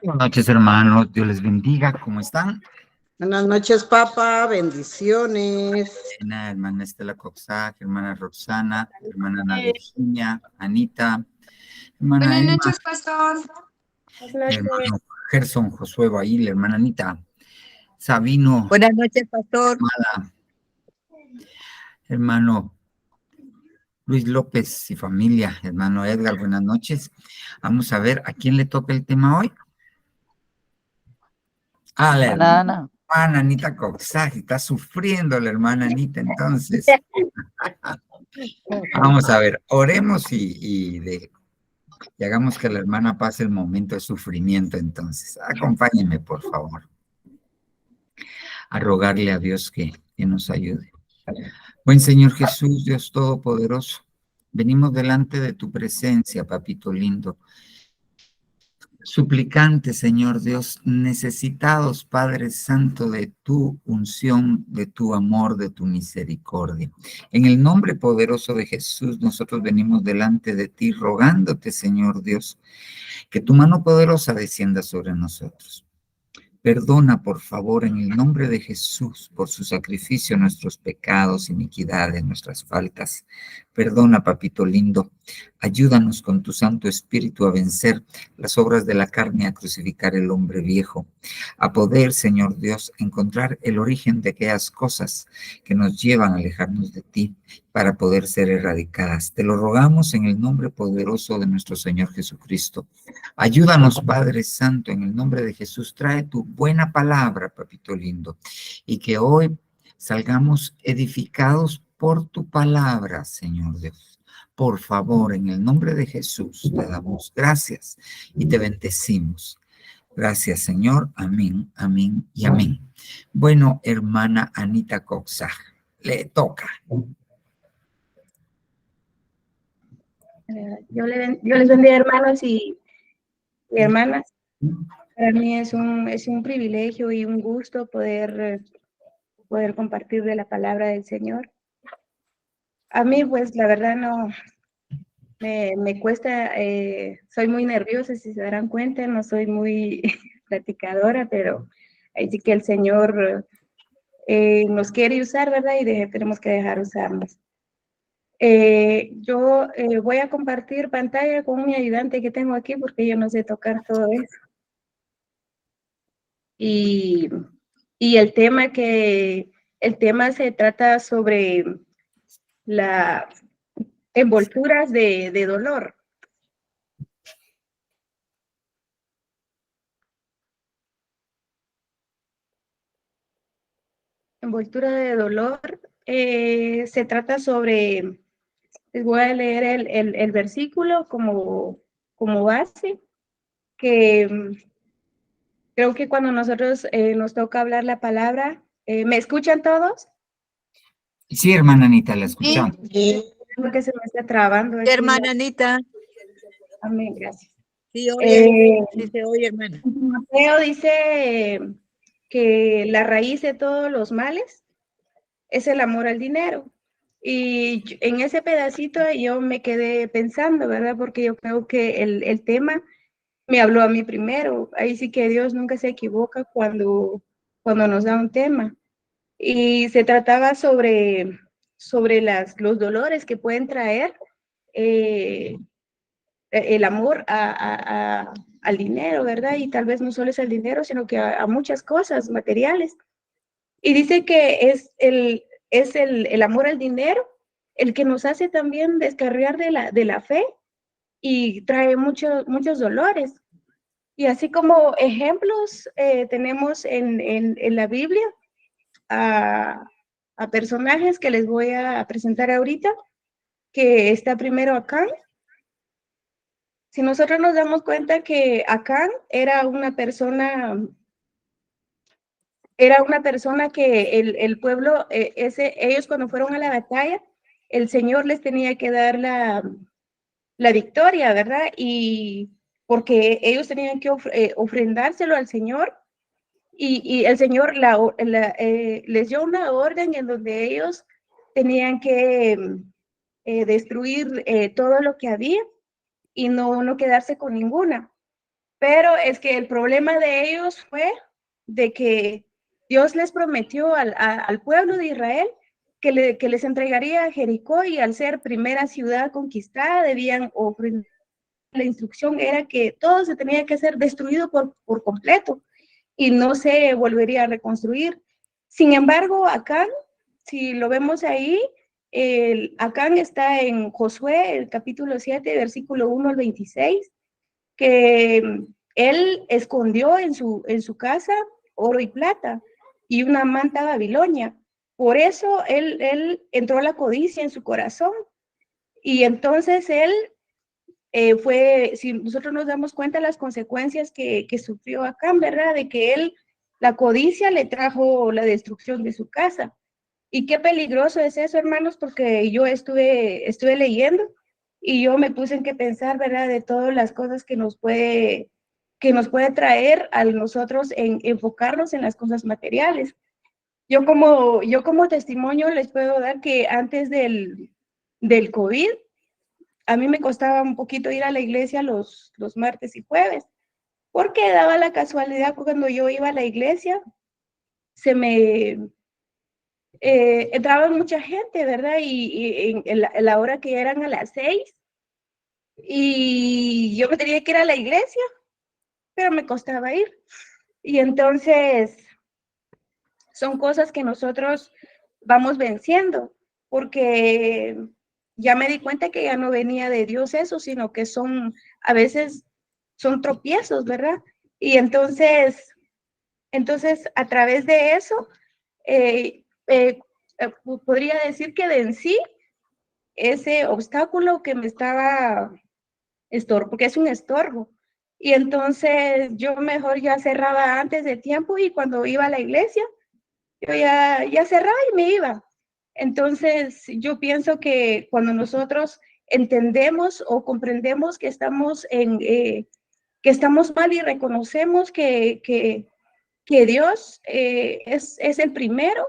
Buenas noches, hermanos. Dios les bendiga. ¿Cómo están? Buenas noches, papá. Bendiciones. Hermana Estela Coxac, hermana Roxana, hermana Ana Virginia, Anita, hermana Buenas Emma, noches, pastor. hermano Gerson Josué Bail, hermana Anita, Sabino, Buenas noches, pastor. hermano Luis López y familia, hermano Edgar, buenas noches. Vamos a ver a quién le toca el tema hoy. A la hermana Anita Coxac, está sufriendo la hermana Anita, entonces. Vamos a ver, oremos y hagamos que la hermana pase el momento de sufrimiento entonces. Acompáñenme, por favor, a rogarle a Dios que nos ayude. Buen Señor Jesús, Dios Todopoderoso, venimos delante de tu presencia, papito lindo, suplicantes, Señor Dios, necesitados, Padre Santo, de tu unción, de tu amor, de tu misericordia. En el nombre poderoso de Jesús, nosotros venimos delante de ti, rogándote, Señor Dios, que tu mano poderosa descienda sobre nosotros. Perdona, por favor, en el nombre de Jesús, por su sacrificio, nuestros pecados, iniquidades, nuestras faltas. Perdona, papito lindo. Ayúdanos con tu Santo Espíritu a vencer las obras de la carne, a crucificar el hombre viejo, a poder, Señor Dios, encontrar el origen de aquellas cosas que nos llevan a alejarnos de ti para poder ser erradicadas. Te lo rogamos en el nombre poderoso de nuestro Señor Jesucristo. Ayúdanos, Padre Santo, en el nombre de Jesús. Trae tu buena palabra, papito lindo, y que hoy salgamos edificados por tu palabra, Señor Dios. Por favor, en el nombre de Jesús, te damos gracias y te bendecimos. Gracias, Señor. Amén, amén y amén. Bueno, hermana Anita Coxac, le toca. Yo les bendiga, hermanos y hermanas. Para mí es un privilegio y un gusto poder compartir de la palabra del Señor. A mí, pues, la verdad no me cuesta, soy muy nerviosa, si se darán cuenta, no soy muy platicadora, pero ahí sí que el Señor nos quiere usar, ¿verdad? Y tenemos que dejar usarnos. Yo voy a compartir pantalla con mi ayudante que tengo aquí porque yo no sé tocar todo eso. Y el tema se trata sobre las envolturas de dolor. Envoltura de dolor se trata sobre, les voy a leer el versículo como base, que creo que cuando nosotros nos toca hablar la palabra, ¿me escuchan todos? Sí, hermana Anita, la escuchamos. Sí. Porque se me está trabando. Aquí, hermana Anita. Amén, gracias. Sí, oye, sí se oye, hermana. Mateo dice que la raíz de todos los males es el amor al dinero. Y en ese pedacito yo me quedé pensando, ¿verdad? Porque yo creo que el tema me habló a mí primero. Ahí sí que Dios nunca se equivoca cuando nos da un tema. Y se trataba sobre los dolores que pueden traer el amor al dinero, ¿verdad? Y tal vez no solo es el dinero, sino que a muchas cosas materiales. Y dice que es el amor al dinero el que nos hace también descarriar de la fe y trae muchos dolores. Y así como ejemplos tenemos en la Biblia a personajes que les voy a presentar ahorita, que está primero Acán. Si nosotros nos damos cuenta que Acán era una persona que el pueblo, ellos cuando fueron a la batalla, el Señor les tenía que dar la victoria, ¿verdad? Y porque ellos tenían que ofrendárselo al Señor, y el Señor les dio una orden en donde ellos tenían que destruir todo lo que había y no quedarse con ninguna. Pero es que el problema de ellos fue de que Dios les prometió al pueblo de Israel que les entregaría a Jericó, y al ser primera ciudad conquistada debían ofrecer. La instrucción era que todo se tenía que ser destruido por completo y no se volvería a reconstruir. Sin embargo, Acán, si lo vemos ahí, Acán está en Josué, el capítulo 7, versículo 1 al 26, que él escondió en su casa oro y plata y una manta babilonia. Por eso él entró a la codicia en su corazón, y entonces él si nosotros nos damos cuenta de las consecuencias que sufrió Acán, ¿verdad? De que él, la codicia le trajo la destrucción de su casa. Y qué peligroso es eso, hermanos, porque yo estuve leyendo y yo me puse en que pensar, ¿verdad? De todas las cosas que nos puede traer a nosotros en enfocarnos en las cosas materiales. Yo como testimonio les puedo dar que antes del COVID, a mí me costaba un poquito ir a la iglesia los martes y jueves, porque daba la casualidad que cuando yo iba a la iglesia, se me entraba mucha gente, ¿verdad? Y en la hora que eran a las 6, y yo me tenía que ir a la iglesia, pero me costaba ir. Y entonces son cosas que nosotros vamos venciendo, porque ya me di cuenta que ya no venía de Dios eso, sino que a veces son tropiezos, ¿verdad? Y entonces a través de eso, eh, eh, podría decir que vencí ese obstáculo que me estaba porque es un estorbo. Y entonces yo mejor ya cerraba antes de tiempo, y cuando iba a la iglesia, yo ya cerraba y me iba. Entonces, yo pienso que cuando nosotros entendemos o comprendemos que estamos mal, y reconocemos que Dios es el primero,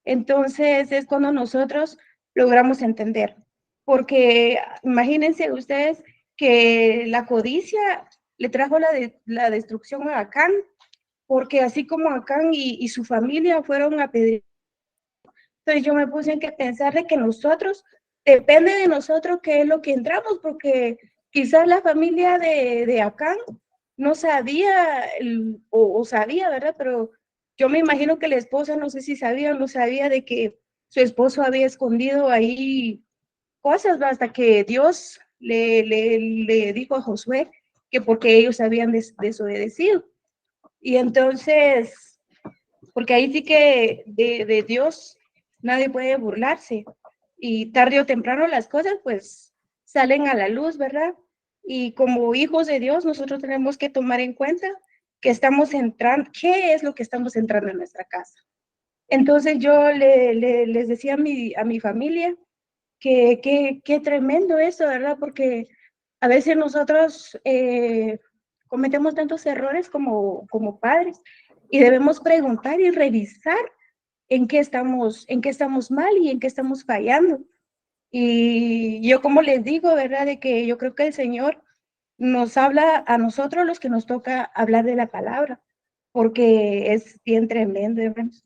entonces es cuando nosotros logramos entender. Porque imagínense ustedes que la codicia le trajo la destrucción a Acán, porque así como Acán y su familia fueron apedreados. Entonces yo me puse en que pensar de que depende de nosotros qué es lo que entramos, porque quizás la familia de Acán no sabía, o sabía, ¿verdad? Pero yo me imagino que la esposa, no sé si sabía o no sabía, de que su esposo había escondido ahí cosas, ¿verdad? Hasta que Dios le dijo a Josué que porque ellos habían desobedecido. Y entonces, porque ahí sí que de Dios nadie puede burlarse, y tarde o temprano las cosas pues salen a la luz, ¿verdad? Y como hijos de Dios nosotros tenemos que tomar en cuenta que estamos entrando, qué es lo que estamos entrando en nuestra casa. Entonces yo les decía a mi familia que tremendo eso, ¿verdad? Porque a veces nosotros cometemos tantos errores como padres, y debemos preguntar y revisar en qué estamos mal y en qué estamos fallando. Y yo como les digo, ¿verdad? De que yo creo que el Señor nos habla a nosotros los que nos toca hablar de la palabra, porque es bien tremendo, hermanos.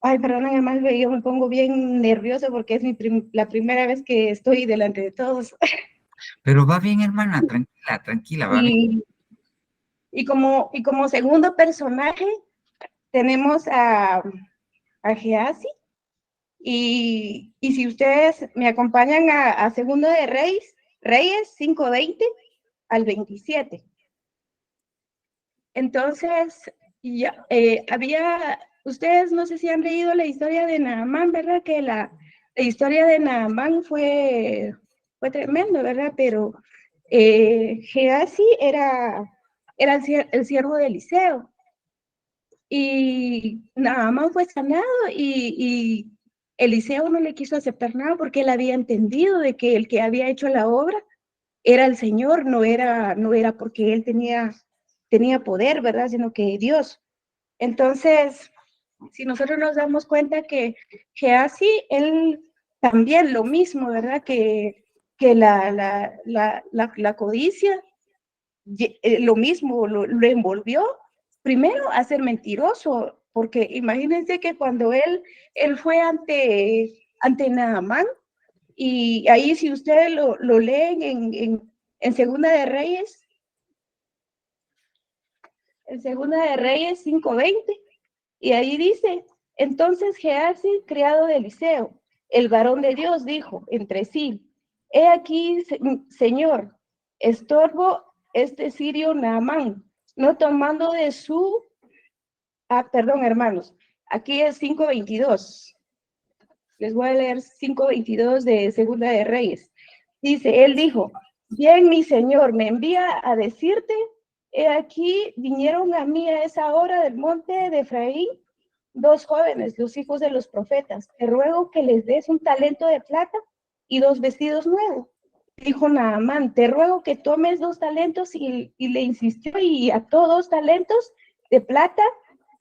Ay, perdón, además yo me pongo bien nerviosa porque es la primera vez que estoy delante de todos. Pero va bien, hermana, tranquila, tranquila, va bien. Y como segundo personaje tenemos a Gehazi, y si ustedes me acompañan a Segundo de Reyes 5:20 al 27. Entonces, ustedes no sé si han leído la historia de Naamán, ¿verdad? Que la historia de Naamán fue tremendo, ¿verdad? Pero Gehazi era el siervo de Eliseo, y Naamán fue sanado, y Eliseo no le quiso aceptar nada porque él había entendido de que el que había hecho la obra era el Señor, no era porque él tenía poder, ¿verdad? Sino que Dios. Entonces, si nosotros nos damos cuenta que así, él también lo mismo, ¿verdad? Que la codicia lo mismo lo envolvió primero a ser mentiroso, porque imagínense que cuando él fue ante Naamán, y ahí si ustedes lo leen en Segunda de Reyes, en Segunda de Reyes 5:20, y ahí dice, entonces Gehazi, criado de Eliseo, el varón de Dios, dijo entre sí, he aquí, Señor, estorbo este sirio Naamán, no tomando de su, perdón, hermanos, aquí es 5:22. Les voy a leer 5:22 de Segunda de Reyes. Dice, él dijo, bien, mi señor, me envía a decirte, he aquí, vinieron a mí a esa hora del monte de Efraín 2 jóvenes, los hijos de los profetas. Te ruego que les des un talento de plata y 2 vestidos nuevos. Dijo Naamán, te ruego que tomes 2 talentos y le insistió y ató 2 talentos de plata,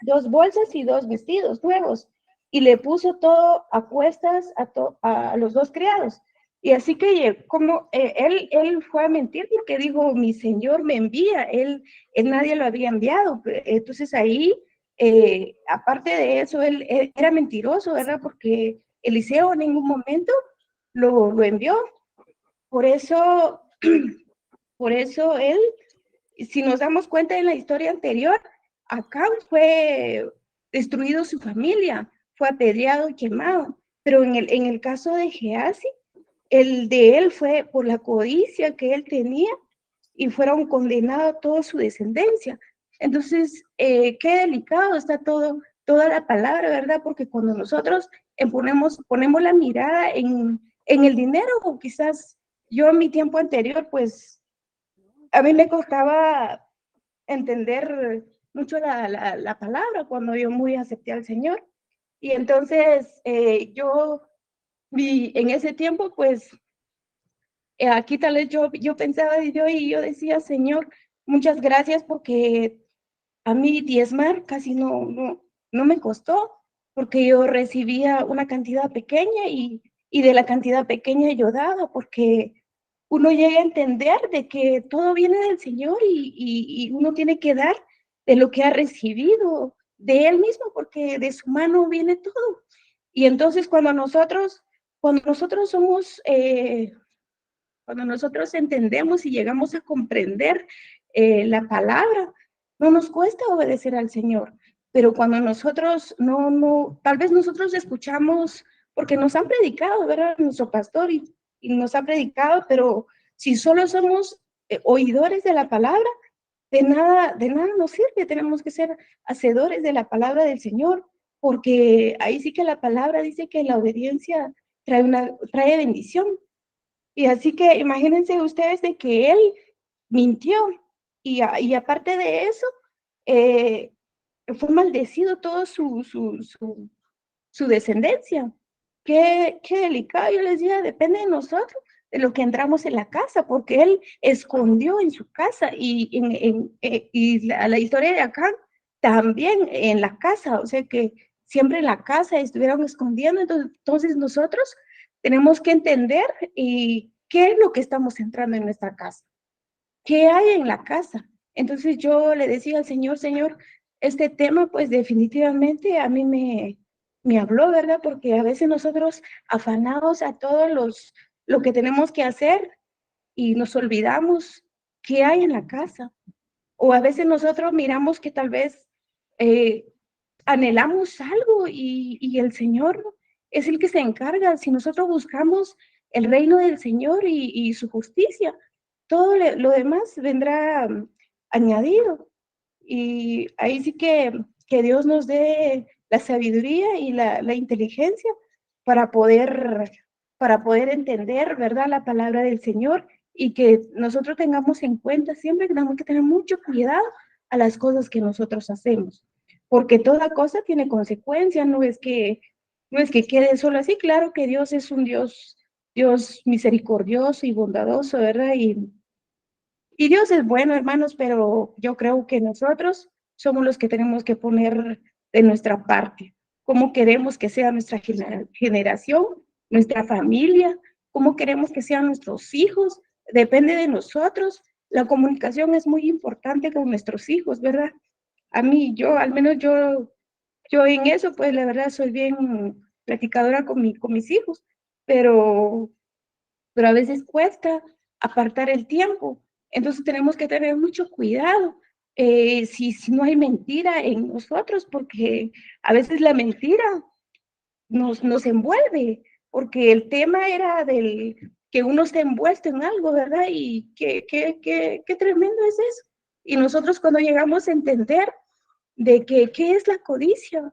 2 bolsas y 2 vestidos nuevos. Y le puso todo a cuestas a los 2 criados. Y así que como él fue a mentir porque dijo, mi señor me envía, él nadie lo había enviado. Entonces ahí, aparte de eso, él era mentiroso, ¿verdad? Porque Eliseo en ningún momento lo envió. Por eso él, si nos damos cuenta en la historia anterior, Acab fue destruido su familia, fue apedreado y quemado. Pero en el caso de Gehazi, el de él fue por la codicia que él tenía y fueron condenados toda su descendencia. Entonces, qué delicado está toda la palabra, ¿verdad? Porque cuando nosotros ponemos la mirada en el dinero, o quizás yo en mi tiempo anterior, pues a mí me costaba entender mucho la palabra cuando yo muy acepté al Señor. Y entonces yo en ese tiempo, pues aquí tal vez yo pensaba y yo decía, Señor, muchas gracias porque a mí diezmar casi no me costó, porque yo recibía una cantidad pequeña y de la cantidad pequeña yo daba, porque uno llega a entender de que todo viene del Señor y uno tiene que dar de lo que ha recibido de Él mismo, porque de su mano viene todo. Y entonces cuando nosotros somos cuando nosotros entendemos y llegamos a comprender la palabra, no nos cuesta obedecer al Señor. Pero cuando nosotros tal vez nosotros escuchamos, porque nos han predicado, ¿verdad? Nuestro pastor y nos ha predicado, pero si solo somos oidores de la palabra, de nada nos sirve. Tenemos que ser hacedores de la palabra del Señor, porque ahí sí que la palabra dice que la obediencia trae bendición. Y así que imagínense ustedes de que él mintió y aparte de eso, fue maldecido todo su descendencia. Qué delicado. Yo les decía, depende de nosotros, de lo que entramos en la casa, porque él escondió en su casa y la historia de acá también en la casa, o sea que siempre en la casa estuvieron escondiendo. Entonces nosotros tenemos que entender qué es lo que estamos entrando en nuestra casa, qué hay en la casa. Entonces yo le decía al Señor, Señor, este tema pues definitivamente a mí me habló, ¿verdad? Porque a veces nosotros afanados a lo que tenemos que hacer y nos olvidamos qué hay en la casa. O a veces nosotros miramos que tal vez anhelamos algo y el Señor es el que se encarga. Si nosotros buscamos el reino del Señor y su justicia, todo lo demás vendrá añadido. Y ahí sí que Dios nos dé la sabiduría y la inteligencia para poder entender, ¿verdad?, la palabra del Señor, y que nosotros tengamos en cuenta siempre que tenemos que tener mucho cuidado a las cosas que nosotros hacemos, porque toda cosa tiene consecuencias. No es que quede solo así. Claro que Dios es un Dios misericordioso y bondadoso, ¿verdad? Y Dios es bueno, hermanos, pero yo creo que nosotros somos los que tenemos que poner de nuestra parte. ¿Cómo queremos que sea nuestra generación, nuestra familia? ¿Cómo queremos que sean nuestros hijos? Depende de nosotros. la comunicación es muy importante con nuestros hijos, ¿verdad? A mí, al menos yo en eso, pues la verdad soy bien platicadora con mis hijos, pero a veces cuesta apartar el tiempo. Entonces tenemos que tener mucho cuidado si no hay mentira en nosotros, porque a veces la mentira nos envuelve, porque el tema era del que uno esté envuelto en algo, ¿verdad? Y qué tremendo es eso. Y nosotros cuando llegamos a entender de que qué es la codicia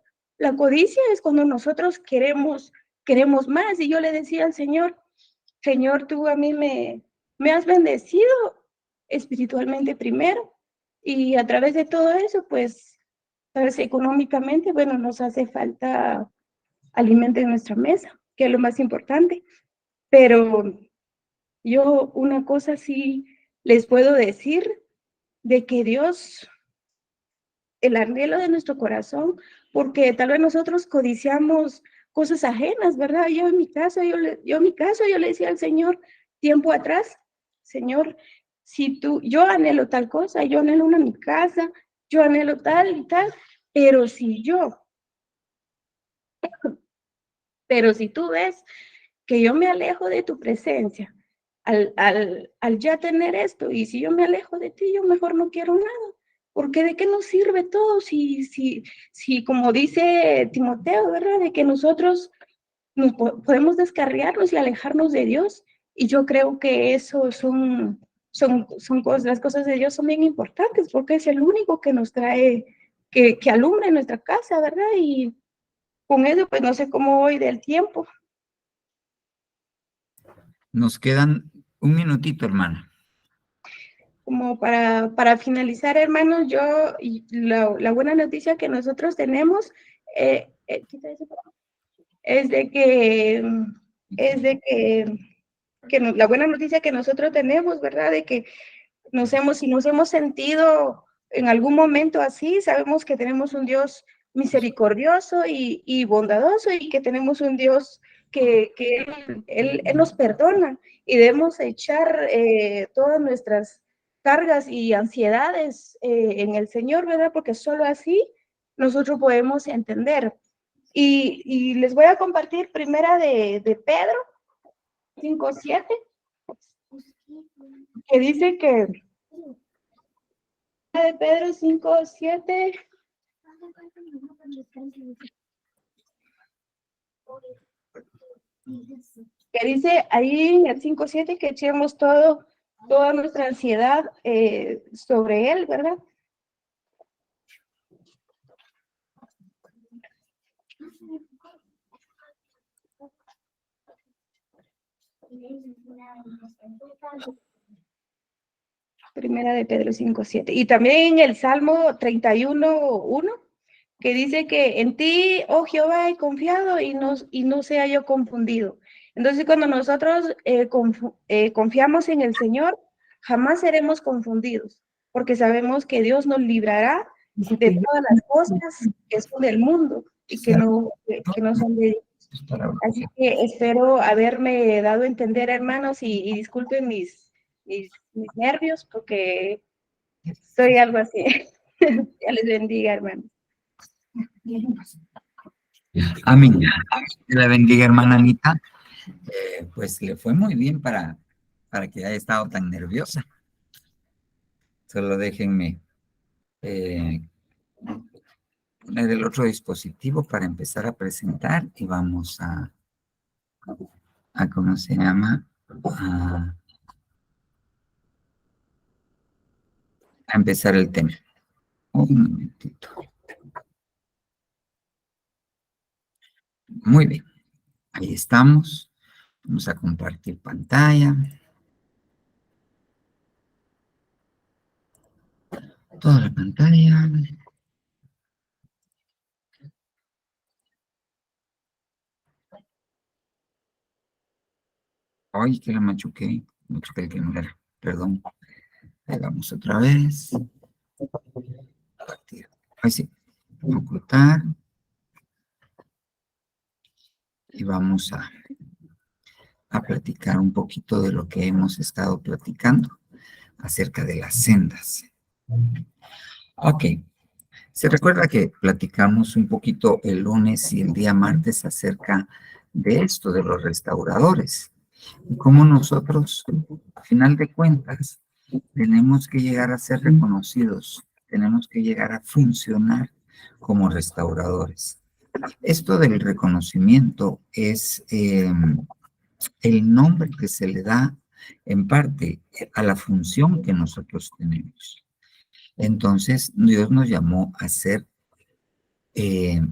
es cuando nosotros queremos más. Y yo le decía al Señor, tú a mí me has bendecido espiritualmente primero, y a través de todo eso, pues, sabes, económicamente, bueno, nos hace falta alimento en nuestra mesa, que es lo más importante. Pero yo una cosa sí les puedo decir, de que Dios, el anhelo de nuestro corazón, porque tal vez nosotros codiciamos cosas ajenas, ¿verdad? Yo en mi caso, yo le decía al Señor tiempo atrás, Señor, si yo anhelo tal cosa, yo anhelo una mi casa, yo anhelo tal y tal, pero si tú ves que yo me alejo de tu presencia, al ya tener esto, y si yo me alejo de ti, yo mejor no quiero nada, porque ¿de qué nos sirve todo si como dice Timoteo, ¿verdad? De que nosotros podemos descarriarnos y alejarnos de Dios, y yo creo que eso son cosas, las cosas de Dios son bien importantes, porque es el único que nos trae, que alumbra en nuestra casa, ¿verdad? Y con eso, pues no sé cómo voy del tiempo. Nos quedan un minutito, hermana. Como para finalizar, hermanos, la buena noticia que nosotros tenemos es de que, la buena noticia que nosotros tenemos, ¿verdad? De que si nos hemos sentido en algún momento así, sabemos que tenemos un Dios misericordioso y bondadoso, y que tenemos un Dios que él nos perdona, y debemos echar todas nuestras cargas y ansiedades en el Señor, ¿verdad? Porque solo así nosotros podemos entender. Y les voy a compartir primera de Pedro 5:7, que dice que de Pedro 5:7, que dice ahí en el 5:7 que echemos toda nuestra ansiedad sobre él, ¿verdad? Primera de Pedro 5:7. Y también en el Salmo 31:1, que dice que en ti, oh Jehová, he confiado y no sea yo confundido. Entonces, cuando nosotros confiamos en el Señor, jamás seremos confundidos, porque sabemos que Dios nos librará de todas las cosas que son del mundo y que no son de Dios. Así que espero haberme dado a entender, hermanos, y disculpen mis nervios, porque soy algo así. Ya les bendiga, hermanos. Amén. Que la bendiga, hermana Anita. Pues le fue muy bien para que haya estado tan nerviosa. Solo déjenme poner el otro dispositivo para empezar a presentar, y vamos a ¿cómo se llama? A empezar el tema. Un momentito. Muy bien. Ahí estamos. Vamos a compartir pantalla. Toda la pantalla. Ay, que la machuqué. Machuqué el que no era. Perdón. Ahí vamos otra vez. Ahí sí. Ocultar. Y vamos a platicar un poquito de lo que hemos estado platicando acerca de las sendas. Ok. Se recuerda que platicamos un poquito el lunes y el día martes acerca de esto, de los restauradores. Y cómo nosotros, a final de cuentas, tenemos que llegar a ser reconocidos, tenemos que llegar a funcionar como restauradores. Esto del reconocimiento es el nombre que se le da en parte a la función que nosotros tenemos. Entonces, Dios nos llamó a ser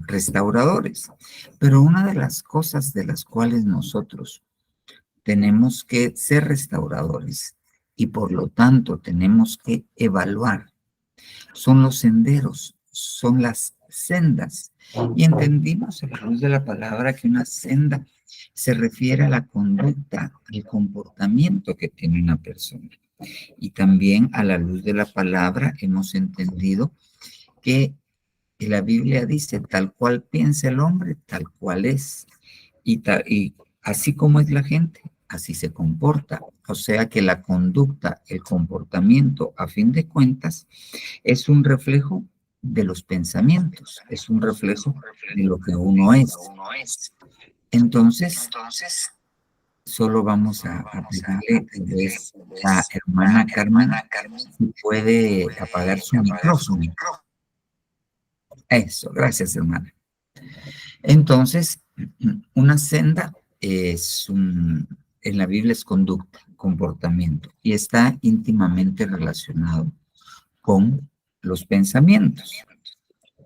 restauradores. Pero una de las cosas de las cuales nosotros tenemos que ser restauradores y por lo tanto tenemos que evaluar son los senderos, son las sendas. Y entendimos a la luz de la palabra que una senda se refiere a la conducta, al comportamiento que tiene una persona. Y también a la luz de la palabra hemos entendido que la Biblia dice, tal cual piensa el hombre, tal cual es. Y así como es la gente, así se comporta. O sea que la conducta, el comportamiento, a fin de cuentas, es un reflejo de los pensamientos, es un reflejo de lo que uno es. Entonces, solo vamos a pedirle a la hermana Carmen si puede apagar su micrófono. Eso, gracias, hermana. Entonces, una senda en la Biblia es conducta, comportamiento, y está íntimamente relacionado con los pensamientos.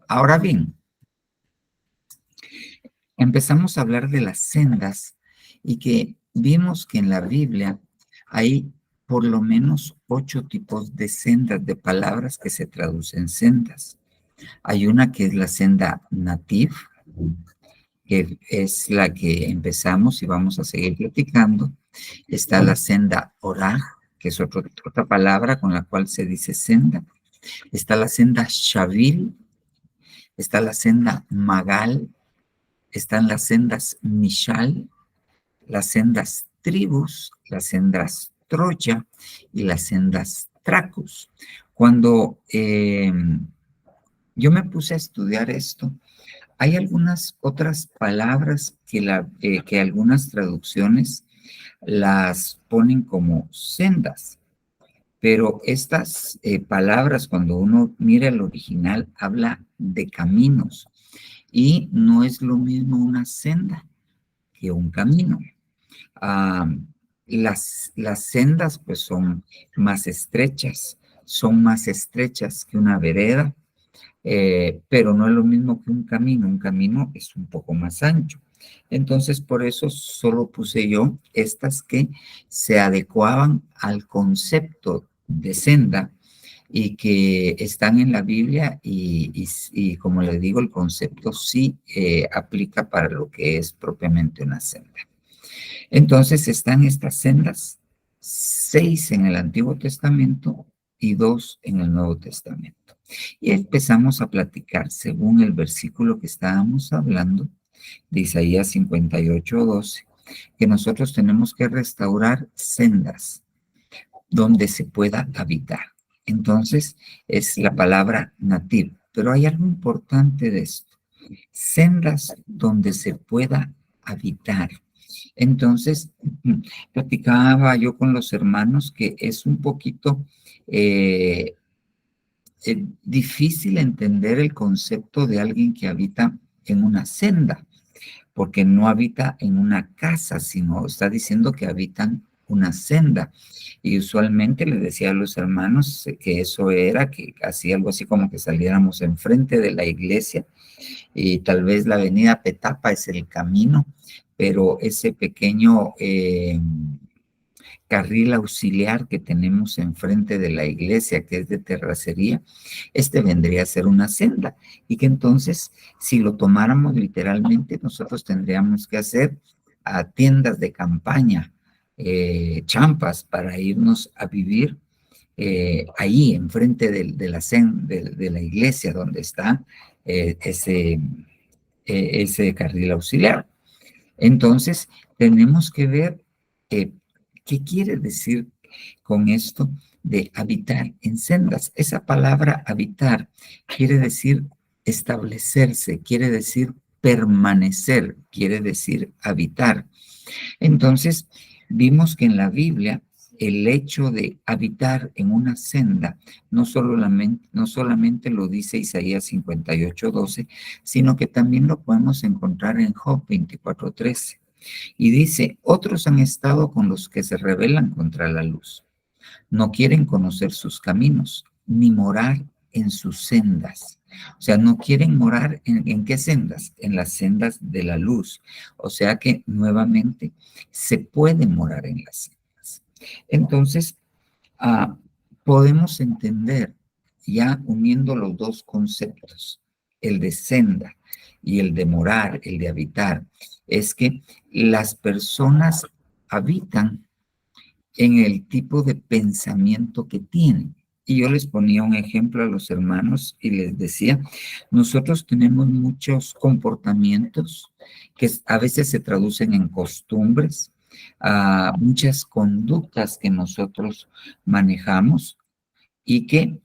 Ahora bien, empezamos a hablar de las sendas y que vimos que en la Biblia hay por lo menos 8 tipos de sendas, de palabras que se traducen sendas. Hay una que es la senda nativ, que es la que empezamos y vamos a seguir platicando. Está la senda oraj, que es otra palabra con la cual se dice senda. Está la senda shavil, está la senda magal, están las sendas mishal, las sendas tribus, las sendas troya y las sendas tracus. Cuando yo me puse a estudiar esto, hay algunas otras palabras que algunas traducciones las ponen como sendas, pero estas palabras, cuando uno mira el original, habla de caminos y no es lo mismo una senda que un camino. Las sendas pues son más estrechas que una vereda, pero no es lo mismo que un camino es un poco más ancho. Entonces, por eso solo puse yo estas que se adecuaban al concepto de senda y que están en la Biblia y como les digo, el concepto sí aplica para lo que es propiamente una senda. Entonces están estas sendas, 6 en el Antiguo Testamento y 2 en el Nuevo Testamento. Y empezamos a platicar según el versículo que estábamos hablando de Isaías 58:12, que nosotros tenemos que restaurar sendas donde se pueda habitar. Entonces es la palabra nativ, pero hay algo importante de esto: sendas donde se pueda habitar. Entonces, platicaba yo con los hermanos que es un poquito difícil entender el concepto de alguien que habita en una senda, porque no habita en una casa, sino está diciendo que habitan una senda. Y usualmente les decía a los hermanos que eso era, que hacía algo así como que saliéramos enfrente de la iglesia y tal vez la avenida Petapa es el camino, pero ese pequeño carril auxiliar que tenemos enfrente de la iglesia, que es de terracería, vendría a ser una senda, y que entonces, si lo tomáramos literalmente, nosotros tendríamos que hacer tiendas de campaña, champas, para irnos a vivir ahí, enfrente de la iglesia, donde está ese carril auxiliar. Entonces, tenemos que ver qué quiere decir con esto, de habitar en sendas. Esa palabra habitar quiere decir establecerse, quiere decir permanecer, quiere decir habitar. Entonces, vimos que en la Biblia el hecho de habitar en una senda no solamente lo dice Isaías 58:12, sino que también lo podemos encontrar en Job 24:13. Y dice, otros han estado con los que se rebelan contra la luz. No quieren conocer sus caminos, ni morar en sus sendas. O sea, no quieren morar ¿en qué sendas? En las sendas de la luz. O sea que nuevamente se puede morar en las sendas. Entonces, podemos entender, ya uniendo los dos conceptos, el de senda y el de morar, el de habitar, es que las personas habitan en el tipo de pensamiento que tienen. Y yo les ponía un ejemplo a los hermanos y les decía, nosotros tenemos muchos comportamientos que a veces se traducen en costumbres, muchas conductas que nosotros manejamos y que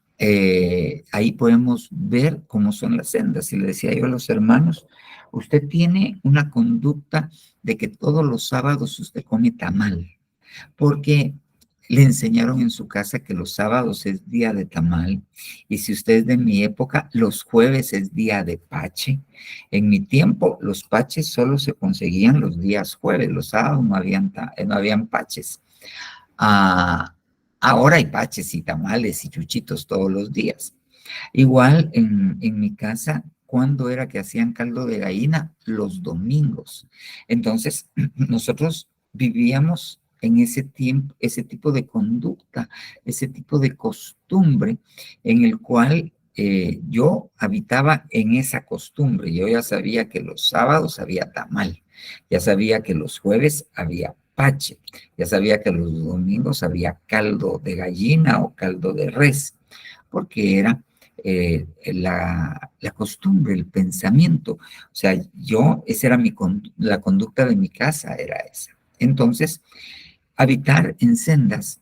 ahí podemos ver cómo son las sendas. Y le decía yo a los hermanos, usted tiene una conducta de que todos los sábados usted come tamal, porque le enseñaron en su casa que los sábados es día de tamal, y si usted es de mi época, los jueves es día de pache. En mi tiempo, los paches solo se conseguían los días jueves, los sábados no habían paches. Ahora hay paches y tamales y chuchitos todos los días. Igual en mi casa, ¿cuándo era que hacían caldo de gallina? Los domingos. Entonces, nosotros vivíamos en ese tiempo, ese tipo de conducta, ese tipo de costumbre en el cual yo habitaba en esa costumbre. Yo ya sabía que los sábados había tamal, ya sabía que los jueves había pache, ya sabía que los domingos había caldo de gallina o caldo de res, porque era la costumbre, el pensamiento. O sea, esa era la conducta de mi casa, era esa. Entonces, habitar en sendas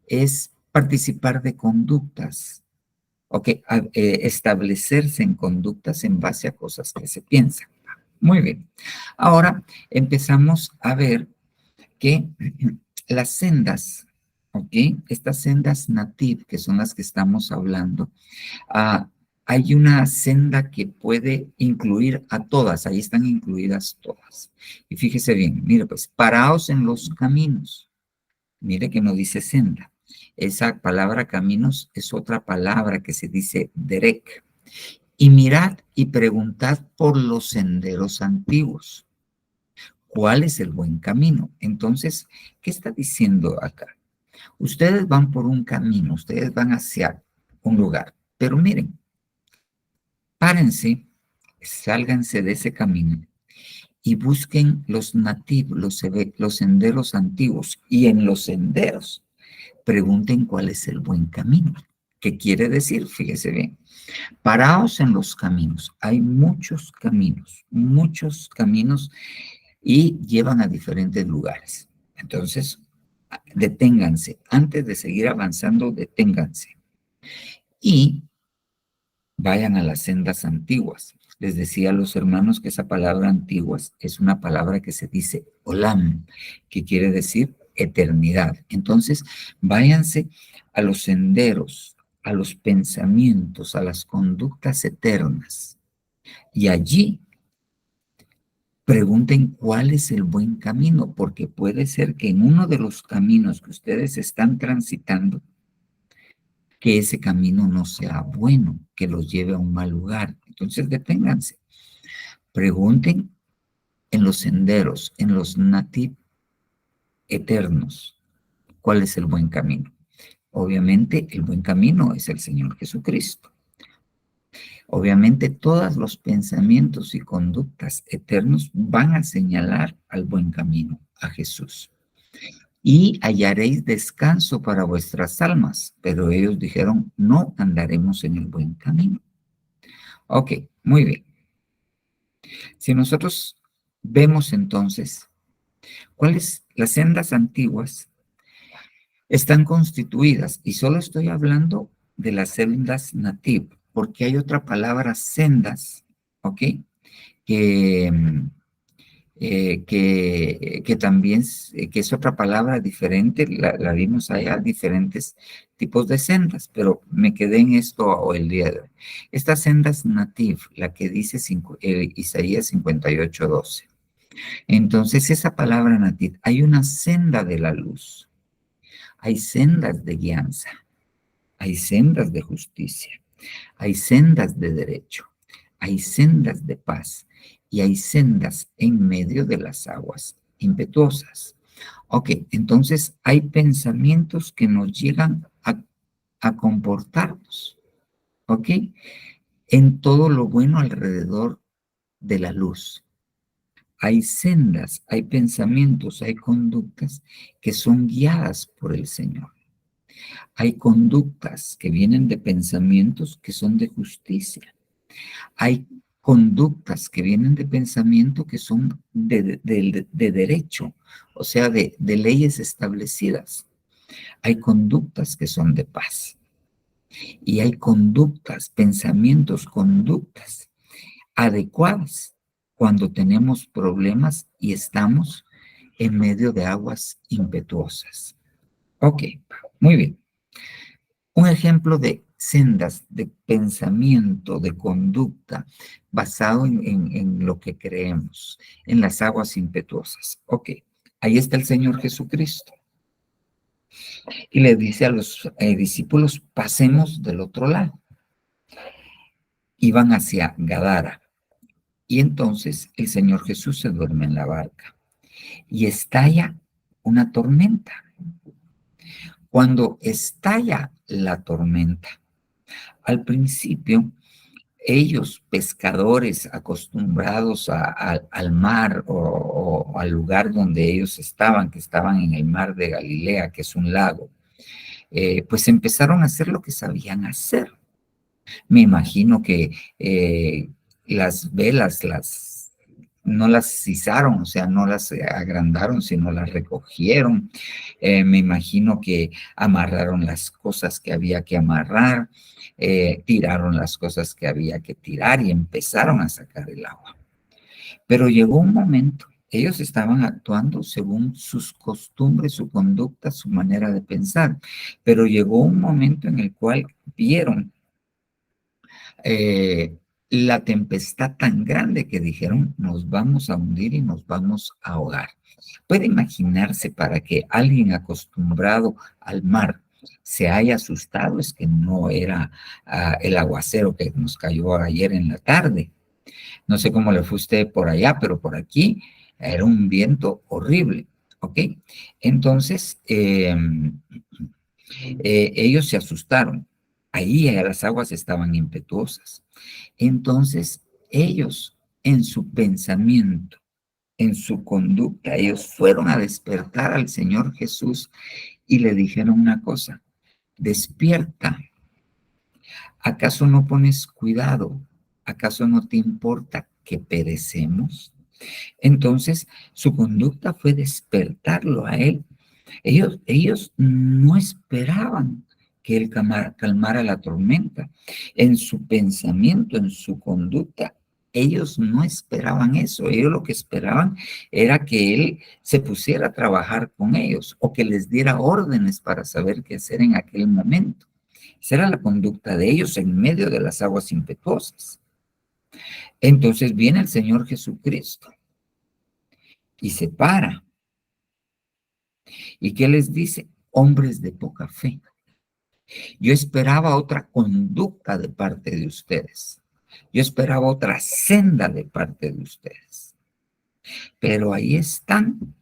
es participar de conductas, establecerse en conductas en base a cosas que se piensan. Muy bien. Ahora empezamos a ver que las sendas, estas sendas nativ, que son las que estamos hablando, hay una senda que puede incluir a todas, ahí están incluidas todas. Y fíjese bien, mire pues, paraos en los caminos. Mire que no dice senda. Esa palabra caminos es otra palabra que se dice derek. Y mirad y preguntad por los senderos antiguos. ¿Cuál es el buen camino? Entonces, ¿qué está diciendo acá? Ustedes van por un camino, ustedes van hacia un lugar, pero miren, párense, sálganse de ese camino y busquen los nativos, los senderos antiguos, y en los senderos pregunten cuál es el buen camino. ¿Qué quiere decir? Fíjese bien. Paraos en los caminos. Hay muchos caminos y llevan a diferentes lugares. Entonces, deténganse. Antes de seguir avanzando, deténganse. Y vayan a las sendas antiguas. Les decía a los hermanos que esa palabra antiguas es una palabra que se dice olam, que quiere decir eternidad. Entonces, váyanse a los senderos, a los pensamientos, a las conductas eternas. Y allí pregunten cuál es el buen camino, porque puede ser que en uno de los caminos que ustedes están transitando, que ese camino no sea bueno, que los lleve a un mal lugar. Entonces deténganse. Pregunten en los senderos, en los nativ eternos, cuál es el buen camino. Obviamente el buen camino es el Señor Jesucristo. Obviamente todos los pensamientos y conductas eternos van a señalar al buen camino, a Jesús. Y hallaréis descanso para vuestras almas. Pero ellos dijeron, no andaremos en el buen camino. Ok, muy bien. Si nosotros vemos entonces, ¿cuáles las sendas antiguas? están constituidas, y solo estoy hablando de las sendas nativ, porque hay otra palabra, sendas, ¿ok? Que, que también que es otra palabra diferente, la vimos allá, diferentes tipos de sendas, pero me quedé en esto el día de hoy. Esta senda es nativ, la que dice Isaías 58:12. Entonces, esa palabra nativ, hay una senda de la luz, hay sendas de guianza, hay sendas de justicia, hay sendas de derecho, hay sendas de paz y hay sendas en medio de las aguas impetuosas. Ok, entonces hay pensamientos que nos llegan a comportarnos, ok, en todo lo bueno alrededor de la luz. Hay sendas, hay pensamientos, hay conductas que son guiadas por el Señor. Hay conductas que vienen de pensamientos que son de justicia. Hay conductas que vienen de pensamiento que son de derecho, o sea, de leyes establecidas. Hay conductas que son de paz. Y hay conductas, pensamientos, conductas adecuadas cuando tenemos problemas y estamos en medio de aguas impetuosas. Ok, muy bien. Un ejemplo de sendas de pensamiento, de conducta, basado en lo que creemos, en las aguas impetuosas. Ok, ahí está el Señor Jesucristo. Y le dice a los discípulos, pasemos del otro lado. Iban hacia Gadara. Y entonces el Señor Jesús se duerme en la barca. Y estalla una tormenta. Cuando estalla la tormenta, al principio, ellos, pescadores acostumbrados al mar o al lugar donde ellos estaban, que estaban en el mar de Galilea, que es un lago, pues empezaron a hacer lo que sabían hacer. Me imagino que las velas no las izaron, o sea, no las agrandaron, sino las recogieron. Me imagino que amarraron las cosas que había que amarrar, tiraron las cosas que había que tirar y empezaron a sacar el agua. Pero llegó un momento, ellos estaban actuando según sus costumbres, su conducta, su manera de pensar, pero llegó un momento en el cual vieron la tempestad tan grande que dijeron, nos vamos a hundir y nos vamos a ahogar. Puede imaginarse para que alguien acostumbrado al mar se haya asustado, es que no era el aguacero que nos cayó ayer en la tarde. No sé cómo le fue usted por allá, pero por aquí era un viento horrible, ¿ok? Entonces, ellos se asustaron. Ahí las aguas estaban impetuosas. Entonces, ellos en su pensamiento, en su conducta, ellos fueron a despertar al Señor Jesús y le dijeron una cosa, despierta, ¿acaso no pones cuidado? ¿Acaso no te importa que perecemos? Entonces, su conducta fue despertarlo a él. Ellos no esperaban que él calmara la tormenta. En su pensamiento, en su conducta, ellos no esperaban eso. Ellos lo que esperaban era que él se pusiera a trabajar con ellos o que les diera órdenes para saber qué hacer en aquel momento. Esa era la conducta de ellos en medio de las aguas impetuosas. Entonces viene el Señor Jesucristo y se para. ¿Y qué les dice? Hombres de poca fe. Yo esperaba otra conducta de parte de ustedes. Yo esperaba otra senda de parte de ustedes. Pero ahí están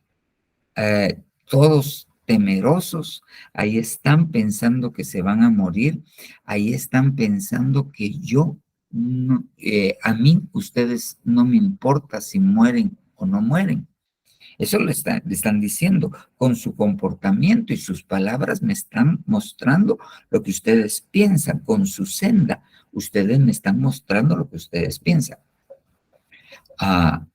todos temerosos, ahí están pensando que se van a morir, ahí están pensando que a mí ustedes no me importa si mueren o no mueren. Eso le están diciendo con su comportamiento y sus palabras me están mostrando lo que ustedes piensan, con su senda. Ustedes me están mostrando lo que ustedes piensan. A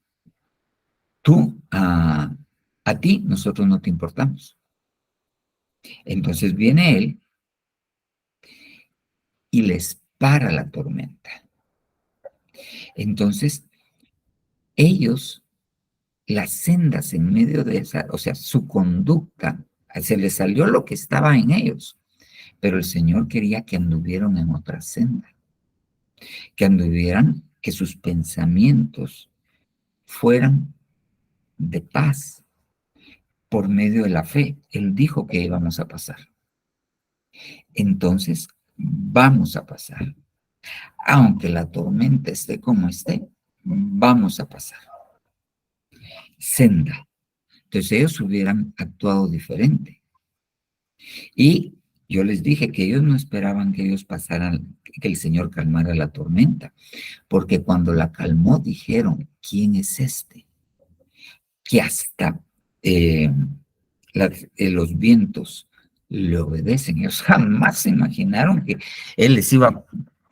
ti, nosotros no te importamos. Entonces viene él y les para la tormenta. Entonces, ellos, las sendas en medio de esa, o sea, su conducta, se les salió lo que estaba en ellos, pero el Señor quería que anduvieran en otra senda, que anduvieran, que sus pensamientos fueran de paz por medio de la fe. Él dijo que íbamos a pasar. Entonces, vamos a pasar. Aunque la tormenta esté como esté, vamos a pasar. Senda. Entonces ellos hubieran actuado diferente. Y yo les dije que ellos no esperaban que ellos pasaran, que el Señor calmara la tormenta, porque cuando la calmó dijeron, ¿quién es este? Que hasta los vientos le obedecen. Ellos jamás se imaginaron que Él les iba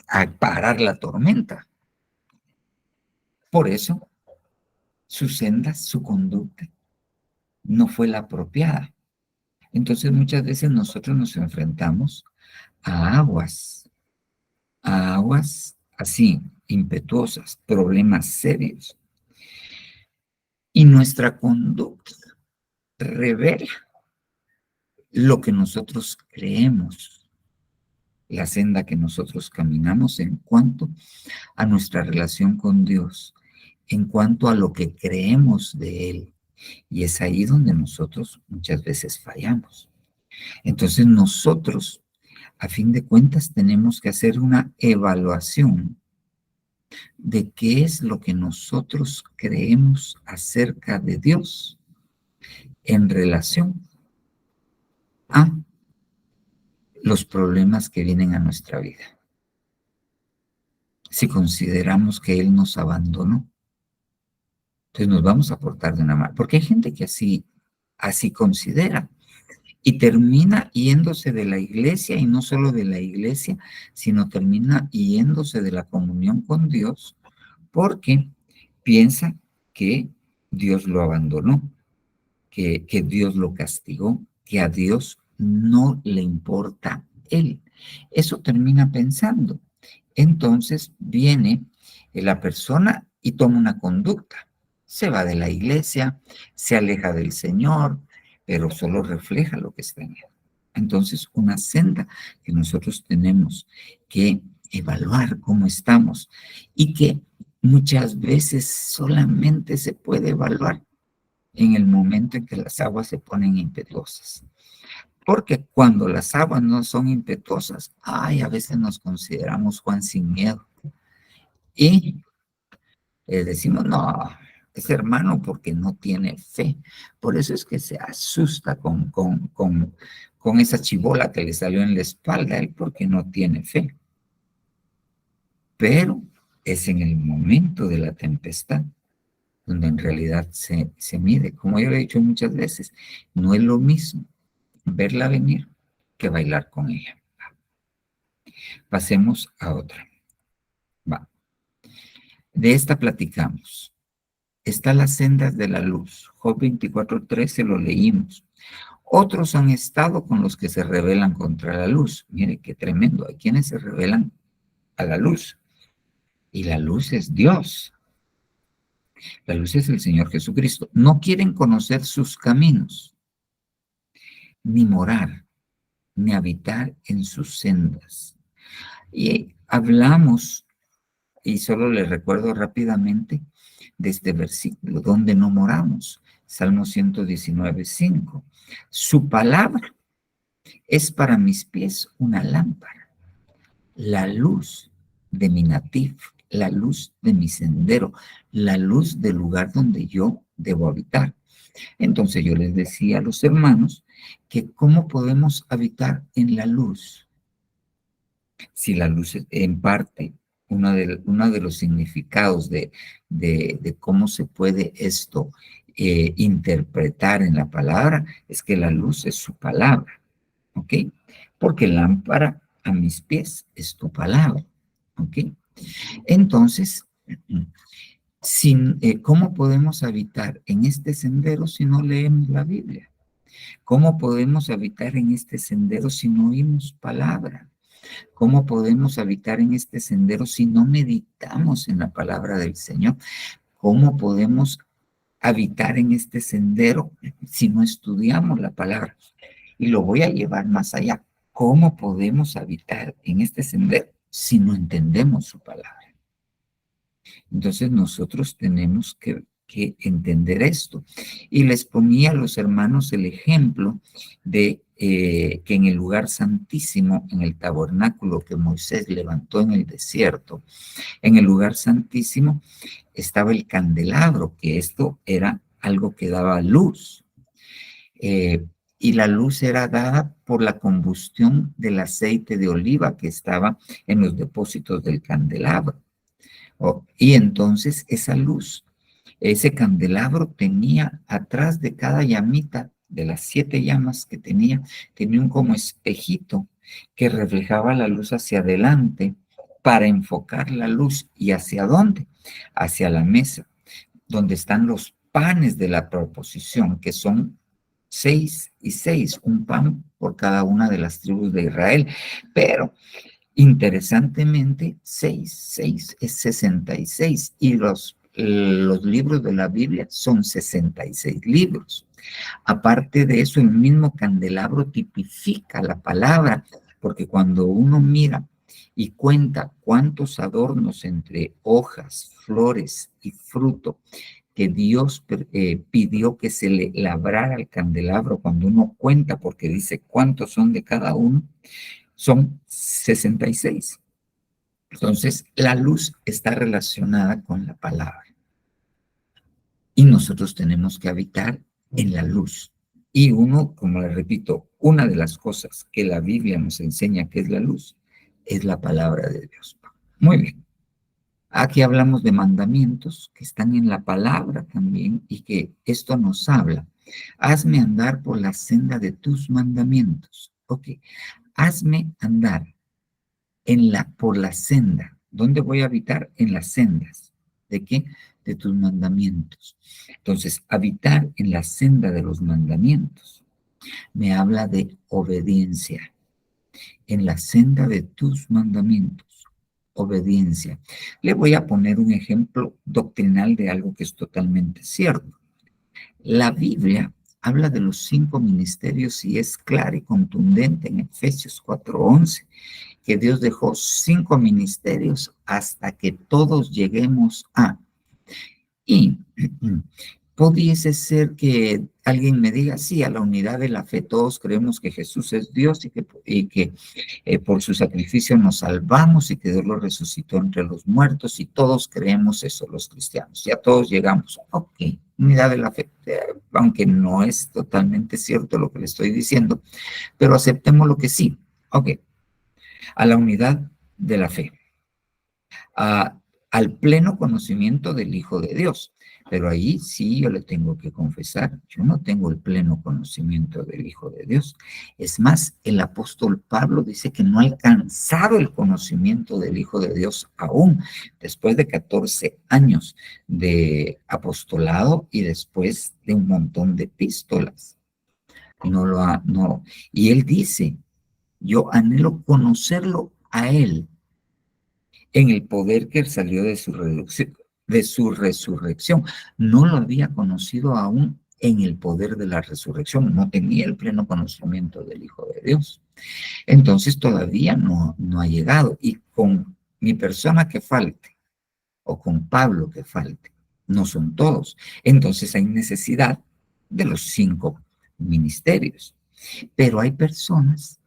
a parar la tormenta. Por eso, su senda, su conducta, no fue la apropiada. Entonces, muchas veces nosotros nos enfrentamos a aguas así, impetuosas, problemas serios. Y nuestra conducta revela lo que nosotros creemos, la senda que nosotros caminamos en cuanto a nuestra relación con Dios, en cuanto a lo que creemos de Él. Y es ahí donde nosotros muchas veces fallamos. Entonces nosotros, a fin de cuentas, tenemos que hacer una evaluación de qué es lo que nosotros creemos acerca de Dios en relación a los problemas que vienen a nuestra vida. Si consideramos que Él nos abandonó, entonces nos vamos a portar de una manera. Porque hay gente que así considera y termina yéndose de la iglesia, y no solo de la iglesia, sino termina yéndose de la comunión con Dios porque piensa que Dios lo abandonó, que Dios lo castigó, que a Dios no le importa Él. Eso termina pensando. Entonces viene la persona y toma una conducta. Se va de la iglesia, se aleja del Señor, pero solo refleja lo que está en él. Entonces, una senda que nosotros tenemos que evaluar cómo estamos y que muchas veces solamente se puede evaluar en el momento en que las aguas se ponen impetuosas. Porque cuando las aguas no son impetuosas, a veces nos consideramos Juan sin miedo. Y decimos, no, es hermano porque no tiene fe. Por eso es que se asusta con esa chibola que le salió en la espalda, él porque no tiene fe. Pero es en el momento de la tempestad donde en realidad se mide. Como yo lo he dicho muchas veces, no es lo mismo verla venir que bailar con ella. Pasemos a otra. Va. De esta platicamos. Está las sendas de la luz. Job 24:13 lo leímos. Otros han estado con los que se rebelan contra la luz. Mire qué tremendo. Hay quienes se rebelan a la luz. Y la luz es Dios. La luz es el Señor Jesucristo. No quieren conocer sus caminos, ni morar, ni habitar en sus sendas. Y hablamos, y solo les recuerdo rápidamente, de este versículo, donde no moramos. Salmo 119:5. Su palabra es para mis pies una lámpara, la luz de mi natif, la luz de mi sendero, la luz del lugar donde yo debo habitar. Entonces yo les decía a los hermanos que cómo podemos habitar en la luz. Si la luz en parte, uno de los significados de cómo se puede esto interpretar en la palabra es que la luz es su palabra, ¿ok? Porque lámpara a mis pies es tu palabra, ¿ok? Entonces, ¿cómo podemos habitar en este sendero si no leemos la Biblia? ¿Cómo podemos habitar en este sendero si no oímos palabra? ¿Cómo podemos habitar en este sendero si no meditamos en la palabra del Señor? ¿Cómo podemos habitar en este sendero si no estudiamos la palabra? Y lo voy a llevar más allá. ¿Cómo podemos habitar en este sendero si no entendemos su palabra? Entonces nosotros tenemos que entender esto. Y les ponía a los hermanos el ejemplo de que en el lugar santísimo, en el tabernáculo que Moisés levantó en el desierto, en el lugar santísimo estaba el candelabro, que esto era algo que daba luz. Y la luz era dada por la combustión del aceite de oliva que estaba en los depósitos del candelabro. Y entonces esa luz, ese candelabro tenía atrás de cada llamita, de las 7 llamas que tenía un como espejito que reflejaba la luz hacia adelante para enfocar la luz. ¿Y hacia dónde? Hacia la mesa, donde están los panes de la proposición, que son 6 y 6, un pan por cada una de las tribus de Israel. Pero interesantemente, 6 es 66 y los libros de la Biblia son 66 libros. Aparte de eso, el mismo candelabro tipifica la palabra, porque cuando uno mira y cuenta cuántos adornos entre hojas, flores y fruto que Dios pidió que se le labrara al candelabro, cuando uno cuenta, porque dice cuántos son de cada uno, son 66. Entonces, la luz está relacionada con la palabra. Y nosotros tenemos que habitar en la luz. Y uno, como le repito, una de las cosas que la Biblia nos enseña que es la luz, es la palabra de Dios. Muy bien. Aquí hablamos de mandamientos que están en la palabra también y que esto nos habla. Hazme andar por la senda de tus mandamientos. Ok. Hazme andar por la senda. ¿Dónde voy a habitar? En las sendas. ¿De qué? De tus mandamientos. Entonces, habitar en la senda de los mandamientos me habla de obediencia. En la senda de tus mandamientos. Obediencia. Le voy a poner un ejemplo doctrinal de algo que es totalmente cierto. La Biblia habla de los 5 ministerios y es clara y contundente en Efesios 4:11, que Dios dejó 5 ministerios hasta que todos lleguemos a. Y pudiese ser que alguien me diga, sí, a la unidad de la fe todos creemos que Jesús es Dios y que por su sacrificio nos salvamos y que Dios lo resucitó entre los muertos y todos creemos eso los cristianos. Ya todos llegamos. Ok, unidad de la fe, aunque no es totalmente cierto lo que le estoy diciendo, pero aceptemos lo que sí. Ok, a la unidad de la fe, al pleno conocimiento del Hijo de Dios. Pero ahí sí yo le tengo que confesar, yo no tengo el pleno conocimiento del Hijo de Dios. Es más, el apóstol Pablo dice que no ha alcanzado el conocimiento del Hijo de Dios aún, después de 14 años de apostolado y después de un montón de epístolas. No. Y él dice, yo anhelo conocerlo a él en el poder que salió de su resurrección. No lo había conocido aún en el poder de la resurrección, no tenía el pleno conocimiento del Hijo de Dios. Entonces todavía no ha llegado. Y con mi persona que falte, o con Pablo que falte, no son todos. Entonces hay necesidad de los 5 ministerios. Pero hay personas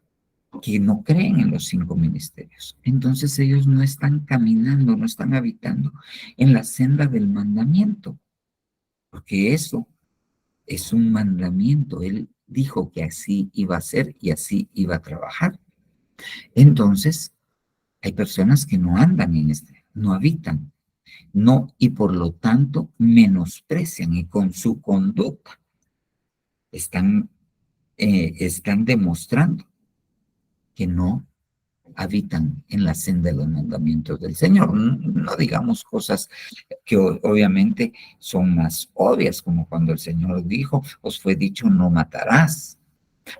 que no creen en los 5 ministerios. Entonces ellos no están caminando, no están habitando en la senda del mandamiento, porque eso es un mandamiento. Él dijo que así iba a ser y así iba a trabajar. Entonces, hay personas que no andan en no habitan, no, y por lo tanto menosprecian y con su conducta están demostrando que no habitan en la senda de los mandamientos del Señor. No digamos cosas que obviamente son más obvias, como cuando el Señor dijo, os fue dicho, no matarás.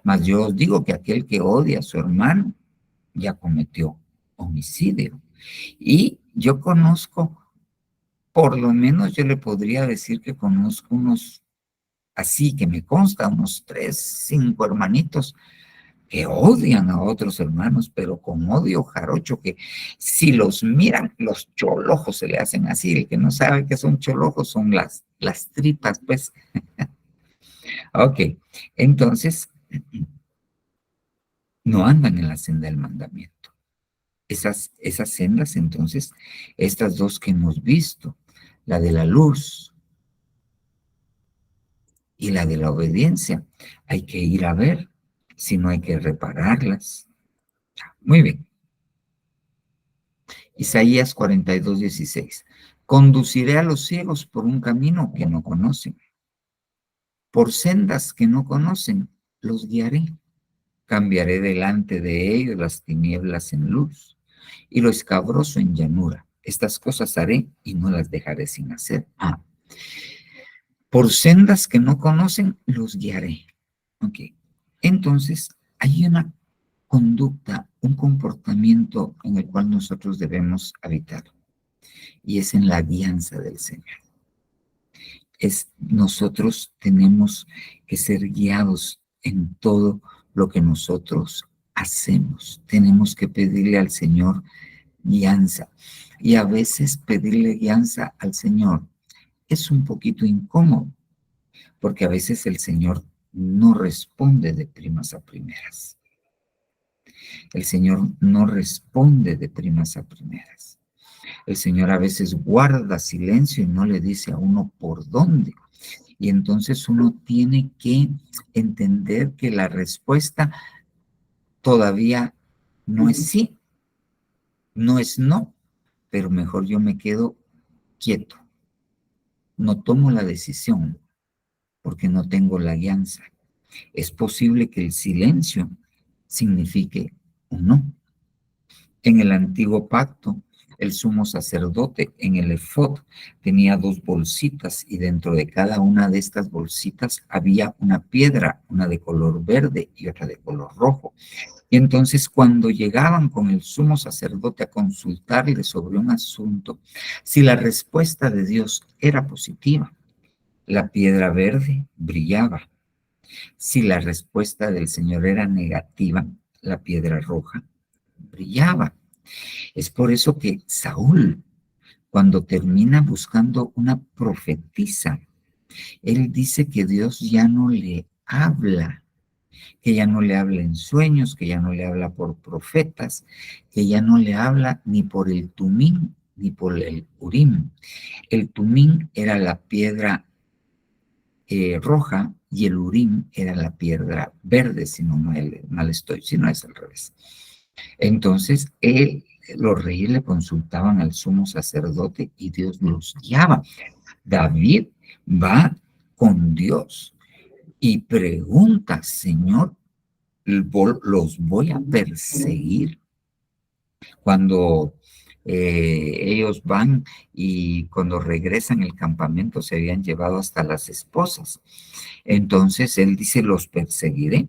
Mas yo os digo que aquel que odia a su hermano ya cometió homicidio. Y yo conozco, por lo menos yo le podría decir que conozco unos, así que me consta, unos 3, 5 hermanitos que odian a otros hermanos, pero con odio jarocho, que si los miran, los cholojos se le hacen así. El que no sabe que son cholojos son las tripas, pues. Ok, entonces, no andan en la senda del mandamiento. Esas sendas, entonces, estas dos que hemos visto, la de la luz y la de la obediencia, hay que ir a ver, si no hay que repararlas. Muy bien. Isaías 42:16. Conduciré a los ciegos por un camino que no conocen. Por sendas que no conocen, los guiaré. Cambiaré delante de ellos las tinieblas en luz y lo escabroso en llanura. Estas cosas haré y no las dejaré sin hacer. Por sendas que no conocen, los guiaré. Ok. Entonces, hay una conducta, un comportamiento en el cual nosotros debemos habitar, y es en la guianza del Señor. Nosotros tenemos que ser guiados en todo lo que nosotros hacemos. Tenemos que pedirle al Señor guianza, y a veces pedirle guianza al Señor es un poquito incómodo, porque a veces el Señor no responde de primas a primeras. El Señor no responde de primas a primeras. El Señor a veces guarda silencio y no le dice a uno por dónde. Y entonces uno tiene que entender que la respuesta todavía no es sí, no es no, pero mejor yo me quedo quieto. No tomo la decisión porque no tengo la guianza. Es posible que el silencio signifique un no. En el antiguo pacto, el sumo sacerdote en el efod tenía 2 bolsitas, y dentro de cada una de estas bolsitas había una piedra, una de color verde y otra de color rojo. Y entonces cuando llegaban con el sumo sacerdote a consultarle sobre un asunto, si la respuesta de Dios era positiva, la piedra verde brillaba. Si la respuesta del Señor era negativa, la piedra roja brillaba. Es por eso que Saúl, cuando termina buscando una profetisa, él dice que Dios ya no le habla, que ya no le habla en sueños, que ya no le habla por profetas, que ya no le habla ni por el tumín ni por el urim. El tumín era la piedra roja y el urim era la piedra verde, si no mal estoy, si no es al revés. Entonces, los reyes le consultaban al sumo sacerdote y Dios los guiaba. David va con Dios y pregunta, Señor, ¿los voy a perseguir? Cuando ellos van y cuando regresan el campamento se habían llevado hasta las esposas. Entonces él dice, los perseguiré.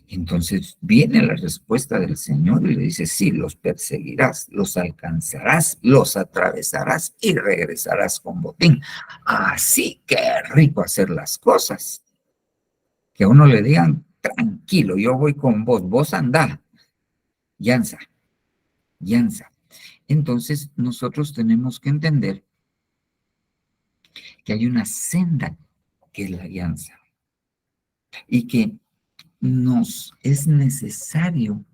Entonces viene la respuesta del Señor y le dice, sí, los perseguirás, los alcanzarás, los atravesarás y regresarás con botín. Así que rico hacer las cosas. Que a uno le digan, tranquilo, yo voy con vos, vos andá. Llanza. Entonces nosotros tenemos que entender que hay una senda que es la guianza y que nos es necesario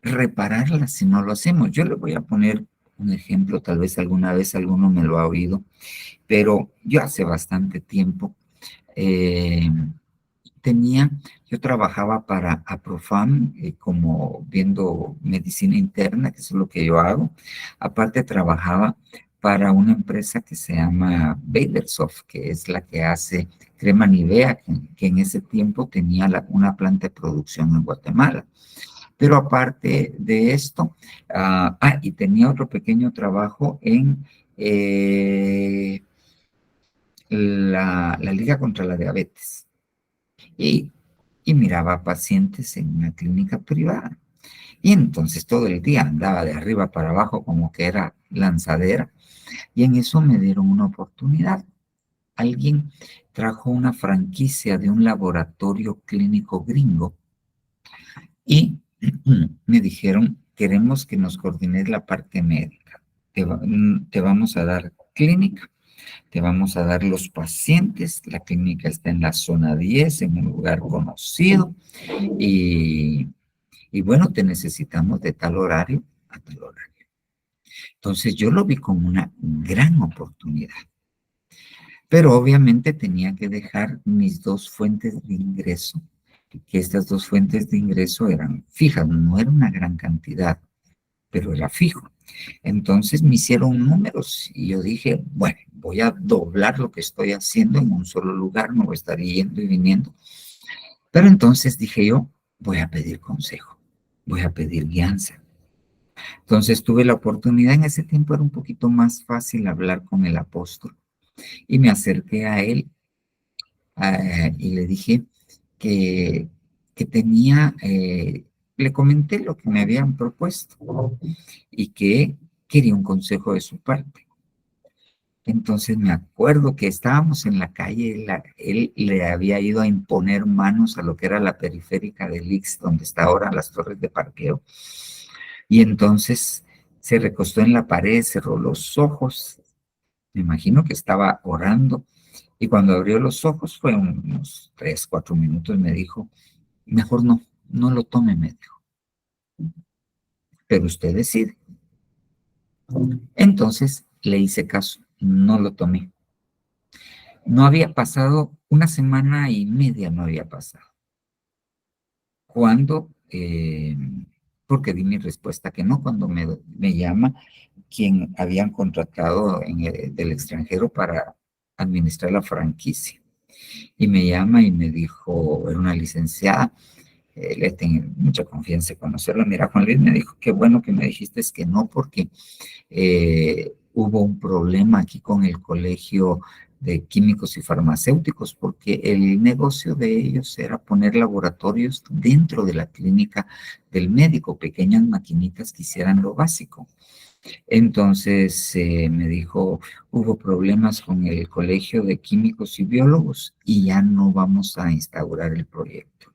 repararla si no lo hacemos. Yo le voy a poner un ejemplo, tal vez alguna vez alguno me lo ha oído, pero yo hace bastante tiempo yo trabajaba para APROFAM como viendo medicina interna, que es lo que yo hago. Aparte trabajaba para una empresa que se llama Badersoft, que es la que hace crema Nivea, que en ese tiempo tenía una planta de producción en Guatemala. Pero aparte de esto, y tenía otro pequeño trabajo en la Liga contra la Diabetes. Y miraba pacientes en una clínica privada. Y entonces todo el día andaba de arriba para abajo como que era lanzadera. Y en eso me dieron una oportunidad. Alguien trajo una franquicia de un laboratorio clínico gringo y me dijeron, queremos que nos coordines la parte médica. Te vamos a dar clínica, te vamos a dar los pacientes. La clínica está en la zona 10, en un lugar conocido. Y bueno, te necesitamos de tal horario a tal horario. Entonces yo lo vi como una gran oportunidad. Pero obviamente tenía que dejar mis dos fuentes de ingreso, que estas dos fuentes de ingreso eran fijas, no era una gran cantidad, pero era fijo. Entonces me hicieron números y yo dije, bueno, voy a doblar lo que estoy haciendo en un solo lugar, no voy a estar yendo y viniendo. Pero entonces dije yo, voy a pedir consejo, voy a pedir guianza. Entonces tuve la oportunidad, en ese tiempo era un poquito más fácil hablar con el apóstol. Y me acerqué a él y le dije que tenía, le comenté lo que me habían propuesto y que quería un consejo de su parte. Entonces me acuerdo que estábamos en la calle, él le había ido a imponer manos a lo que era la periférica del Ix, donde está ahora las torres de parqueo. Y entonces se recostó en la pared, cerró los ojos. Me imagino que estaba orando. Y cuando abrió los ojos, fue unos 3, 4 minutos, me dijo, mejor no lo tome, me dijo. Pero usted decide. Entonces le hice caso, no lo tomé. No había pasado, 1.5 semanas, no había pasado. Cuando, porque di mi respuesta que no, cuando me llama quien habían contratado del extranjero para administrar la franquicia. Y me llama y me dijo, era una licenciada, le tengo mucha confianza en conocerla. Mira, Juan Luis, me dijo, qué bueno que me dijiste que no, porque hubo un problema aquí con el colegio de químicos y farmacéuticos, porque el negocio de ellos era poner laboratorios dentro de la clínica del médico, pequeñas maquinitas que hicieran lo básico. Entonces me dijo, hubo problemas con el colegio de químicos y biólogos y ya no vamos a instaurar el proyecto.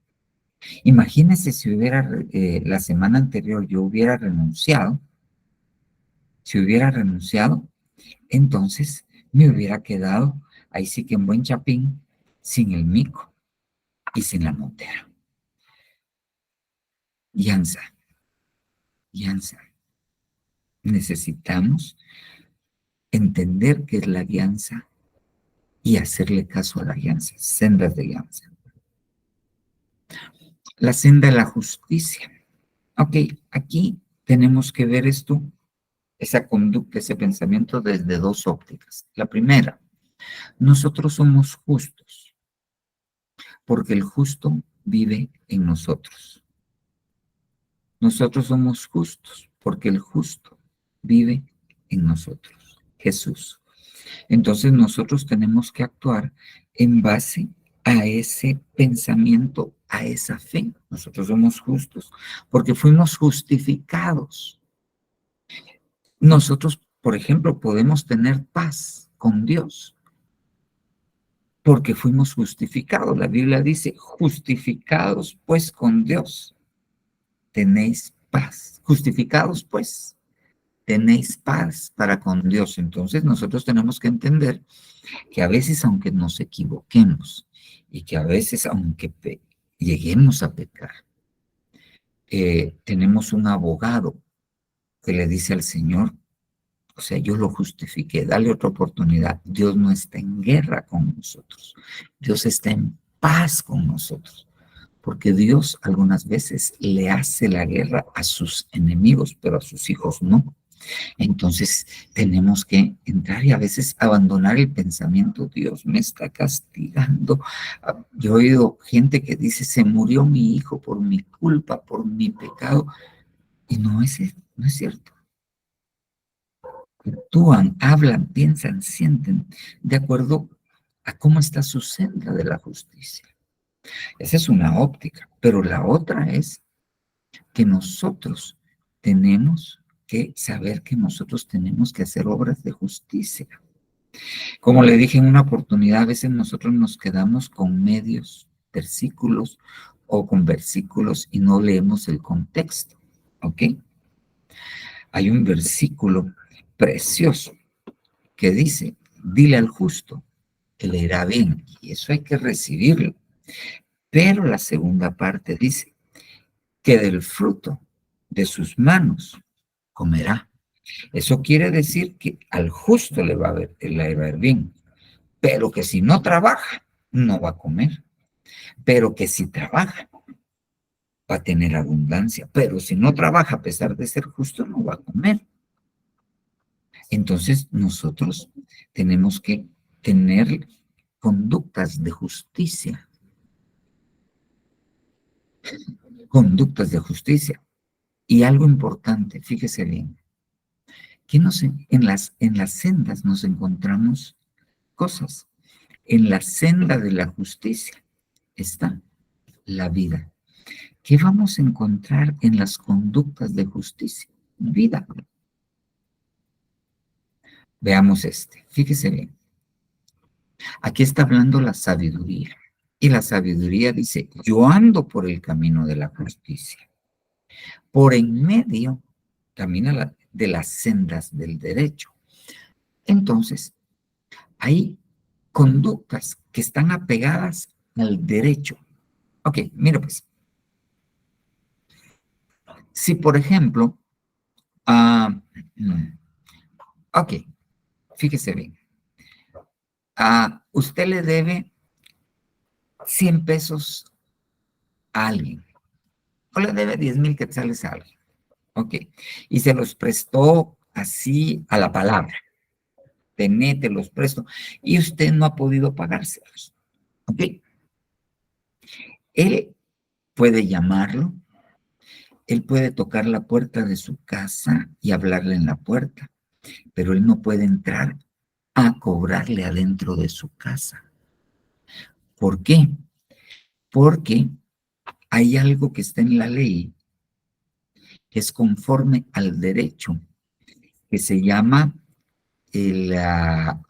Imagínense si la semana anterior yo hubiera renunciado, entonces me hubiera quedado ahí sí que en Buen Chapín, sin el mico y sin la montera. Guianza. Necesitamos entender qué es la guianza y hacerle caso a la guianza, sendas de guianza. La senda de la justicia. Ok, aquí tenemos que ver esa conducta, ese pensamiento desde dos ópticas. La primera, nosotros somos justos, porque el justo vive en nosotros. Nosotros somos justos, porque el justo vive en nosotros, Jesús. Entonces nosotros tenemos que actuar en base a ese pensamiento, a esa fe. Nosotros somos justos porque fuimos justificados. Nosotros, por ejemplo, podemos tener paz con Dios porque fuimos justificados. La Biblia dice, justificados pues con Dios, tenéis paz. Justificados pues, tenéis paz para con Dios. Entonces nosotros tenemos que entender que a veces, aunque nos equivoquemos y que a veces, aunque lleguemos a pecar, tenemos un abogado que le dice al Señor, o sea, yo lo justifiqué, dale otra oportunidad. Dios no está en guerra con nosotros, Dios está en paz con nosotros, porque Dios algunas veces le hace la guerra a sus enemigos, pero a sus hijos no. Entonces tenemos que entrar y a veces abandonar el pensamiento, Dios me está castigando. Yo he oído gente que dice, se murió mi hijo por mi culpa, por mi pecado. Y no es cierto. Actúan, hablan, piensan, sienten de acuerdo a cómo está su senda de la justicia. Esa es una óptica, pero la otra es que nosotros tenemos que saber que nosotros tenemos que hacer obras de justicia. Como le dije en una oportunidad, a veces nosotros nos quedamos con medios versículos o con versículos y no leemos el contexto, ¿ok? Hay un versículo precioso que dice, dile al justo que le irá bien, y eso hay que recibirlo. Pero la segunda parte dice, que del fruto de sus manos comerá. Eso quiere decir que al justo le va a ir bien, pero que si no trabaja, no va a comer. Pero que si trabaja, va a tener abundancia. Pero si no trabaja, a pesar de ser justo, no va a comer. Entonces, nosotros tenemos que tener conductas de justicia. Conductas de justicia. Y algo importante, fíjese bien, que en las sendas nos encontramos cosas. En la senda de la justicia está la vida. ¿Qué vamos a encontrar en las conductas de justicia? Vida. Veamos fíjese bien. Aquí está hablando la sabiduría. Y la sabiduría dice, yo ando por el camino de la justicia. Por en medio camina de las sendas del derecho. Entonces, hay conductas que están apegadas al derecho. Ok, mira pues. Si, por ejemplo, ok, fíjese bien. Usted le debe 100 pesos a alguien, o le debe 10,000 quetzales a alguien, ok, y se los prestó así a la palabra, te los presto, y usted no ha podido pagárselos, ok. Él puede llamarlo, él puede tocar la puerta de su casa y hablarle en la puerta, pero él no puede entrar a cobrarle adentro de su casa. ¿Por qué? Porque hay algo que está en la ley que es conforme al derecho, que se llama el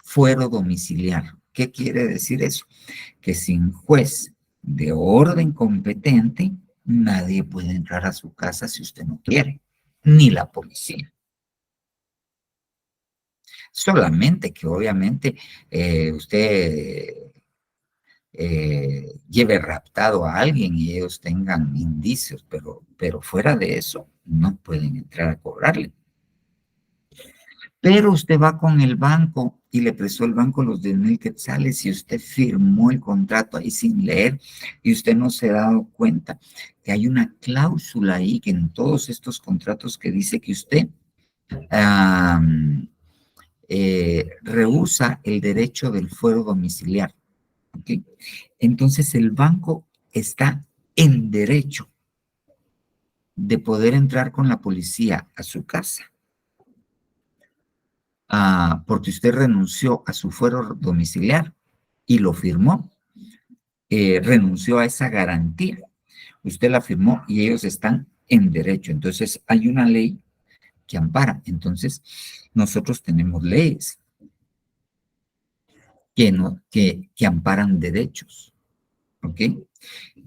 fuero domiciliar. ¿Qué quiere decir eso? Que sin juez de orden competente, nadie puede entrar a su casa si usted no quiere, ni la policía. Solamente que obviamente usted lleve raptado a alguien y ellos tengan indicios, pero fuera de eso no pueden entrar a cobrarle. Pero usted va con el banco y le prestó el banco los 10,000 quetzales y usted firmó el contrato ahí sin leer y usted no se ha dado cuenta que hay una cláusula ahí que en todos estos contratos que dice que usted rehúsa el derecho del fuero domiciliar. ¿Okay? Entonces el banco está en derecho de poder entrar con la policía a su casa porque usted renunció a su fuero domiciliar y lo firmó, renunció a esa garantía, usted la firmó y ellos están en derecho. Entonces hay una ley que ampara. Entonces nosotros tenemos leyes que amparan derechos, ¿ok?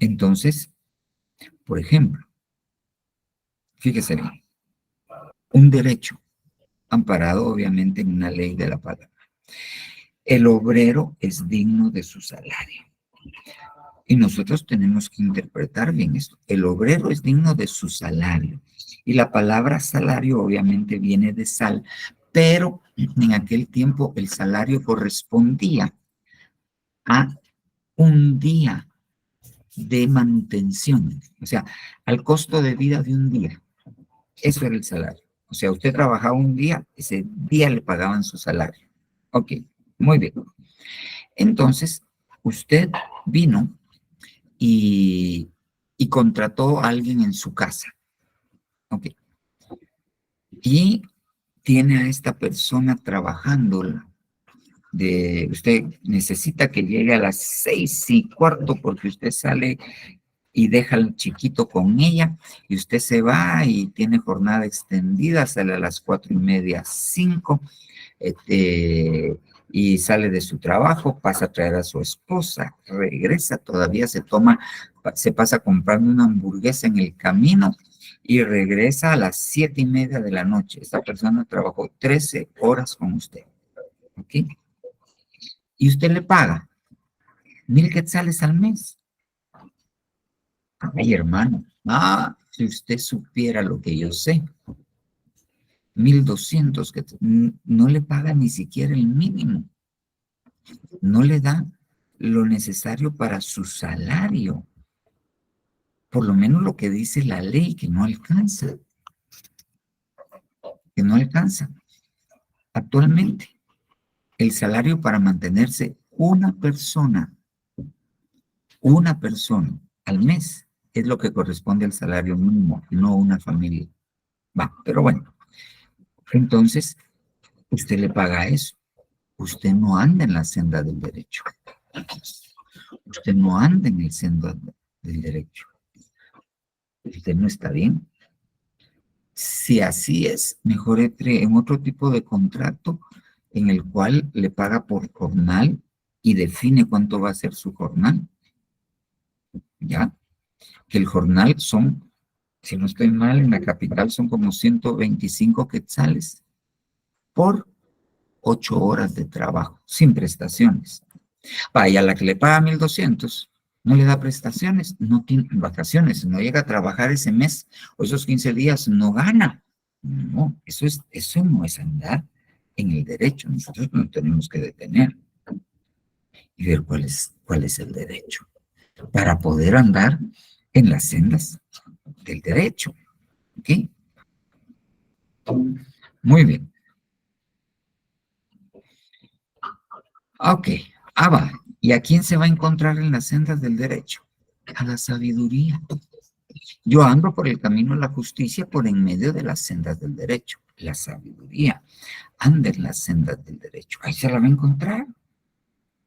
Entonces, por ejemplo, fíjese bien, un derecho amparado obviamente en una ley de la palabra. El obrero es digno de su salario. Y nosotros tenemos que interpretar bien esto. El obrero es digno de su salario. Y la palabra salario obviamente viene de sal, pero en aquel tiempo el salario correspondía a un día de manutención, o sea, al costo de vida de un día. Eso era el salario. O sea, usted trabajaba un día, ese día le pagaban su salario. Ok, muy bien. Entonces, usted vino y, y contrató a alguien en su casa. Ok. Y tiene a esta persona trabajando. Usted necesita que llegue a las 6:15 porque usted sale y deja al chiquito con ella y usted se va y tiene jornada extendida, sale a las 4:30, 5, y sale de su trabajo, pasa a traer a su esposa, regresa, todavía se pasa comprando una hamburguesa en el camino y regresa a las 7:30 de la noche. Esta persona trabajó 13 horas con usted, ¿ok? Y usted le paga 1,000 quetzales al mes. Ay, hermano, si usted supiera lo que yo sé, 1,200 que no le paga ni siquiera el mínimo, no le da lo necesario para su salario, por lo menos lo que dice la ley, que no alcanza, que no alcanza. Actualmente, el salario para mantenerse una persona al mes es lo que corresponde al salario mínimo, no una familia. Va, pero bueno, entonces usted le paga eso. Usted no anda en la senda del derecho. Usted no anda en el senda del derecho. Usted no está bien. Si así es, mejor entre en otro tipo de contrato en el cual le paga por jornal y define cuánto va a ser su jornal. ¿Ya? Que el jornal son, si no estoy mal, en la capital son como 125 quetzales por 8 horas de trabajo, sin prestaciones. Vaya, la que le paga 1,200, no le da prestaciones, no tiene vacaciones, no llega a trabajar ese mes o esos 15 días, no gana. No, eso no es andar en el derecho. Nosotros nos tenemos que detener y ver cuál es el derecho para poder andar en las sendas del derecho. ¿Ok? Muy bien. Ok, va. ¿Y a quién se va a encontrar en las sendas del derecho? A la sabiduría. Yo ando por el camino de la justicia por en medio de las sendas del derecho. La sabiduría anda en las sendas del derecho. Ahí se la va a encontrar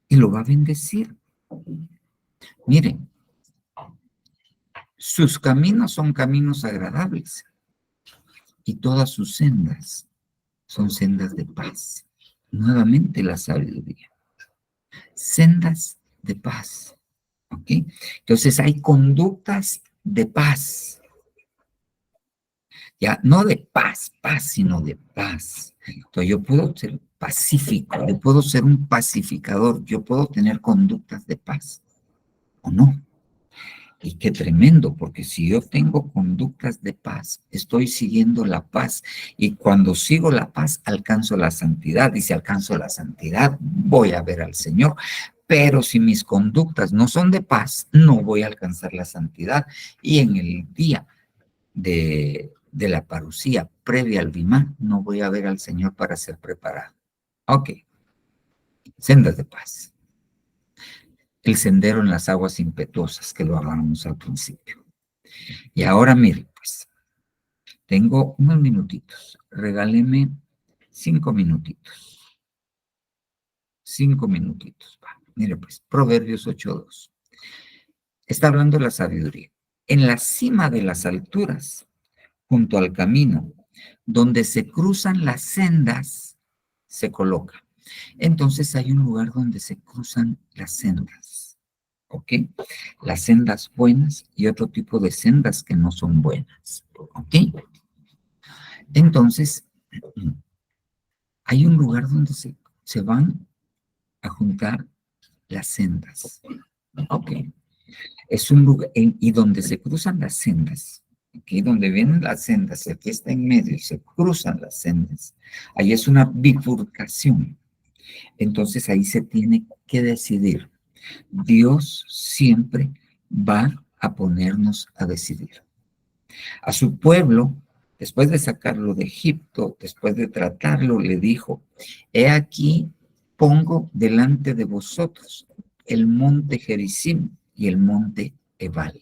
y lo va a bendecir. Miren, sus caminos son caminos agradables y todas sus sendas son sendas de paz. Nuevamente la sabiduría. Sendas de paz. ¿Ok? Entonces hay conductas de paz. Ya, no de paz, sino de paz. Entonces yo puedo ser pacífico, yo puedo ser un pacificador, yo puedo tener conductas de paz, ¿o no? Y qué tremendo, porque si yo tengo conductas de paz, estoy siguiendo la paz, y cuando sigo la paz, alcanzo la santidad, y si alcanzo la santidad, voy a ver al Señor. Pero si mis conductas no son de paz, no voy a alcanzar la santidad, y en el día de la parucía previa al Bimá, no voy a ver al Señor para ser preparado. Ok, sendas de paz. El sendero en las aguas impetuosas, que lo hablábamos al principio. Y ahora mire, pues, tengo unos minutitos. Regáleme 5 minutitos. 5 minutitos. Va. Mire, pues, Proverbios 8:2. Está hablando de la sabiduría. En la cima de las alturas, junto al camino, donde se cruzan las sendas, se coloca. Entonces hay un lugar donde se cruzan las sendas, ¿ok? Las sendas buenas y otro tipo de sendas que no son buenas, ¿ok? Entonces, hay un lugar donde se van a juntar las sendas, ¿ok? Es un lugar, y donde se cruzan las sendas, aquí donde vienen las sendas, aquí está en medio y se cruzan las sendas, ahí es una bifurcación. Entonces ahí se tiene que decidir. Dios siempre va a ponernos a decidir. A su pueblo después de sacarlo de Egipto, después de tratarlo, le dijo, he aquí, pongo delante de vosotros el monte Gerizim y el monte Ebal.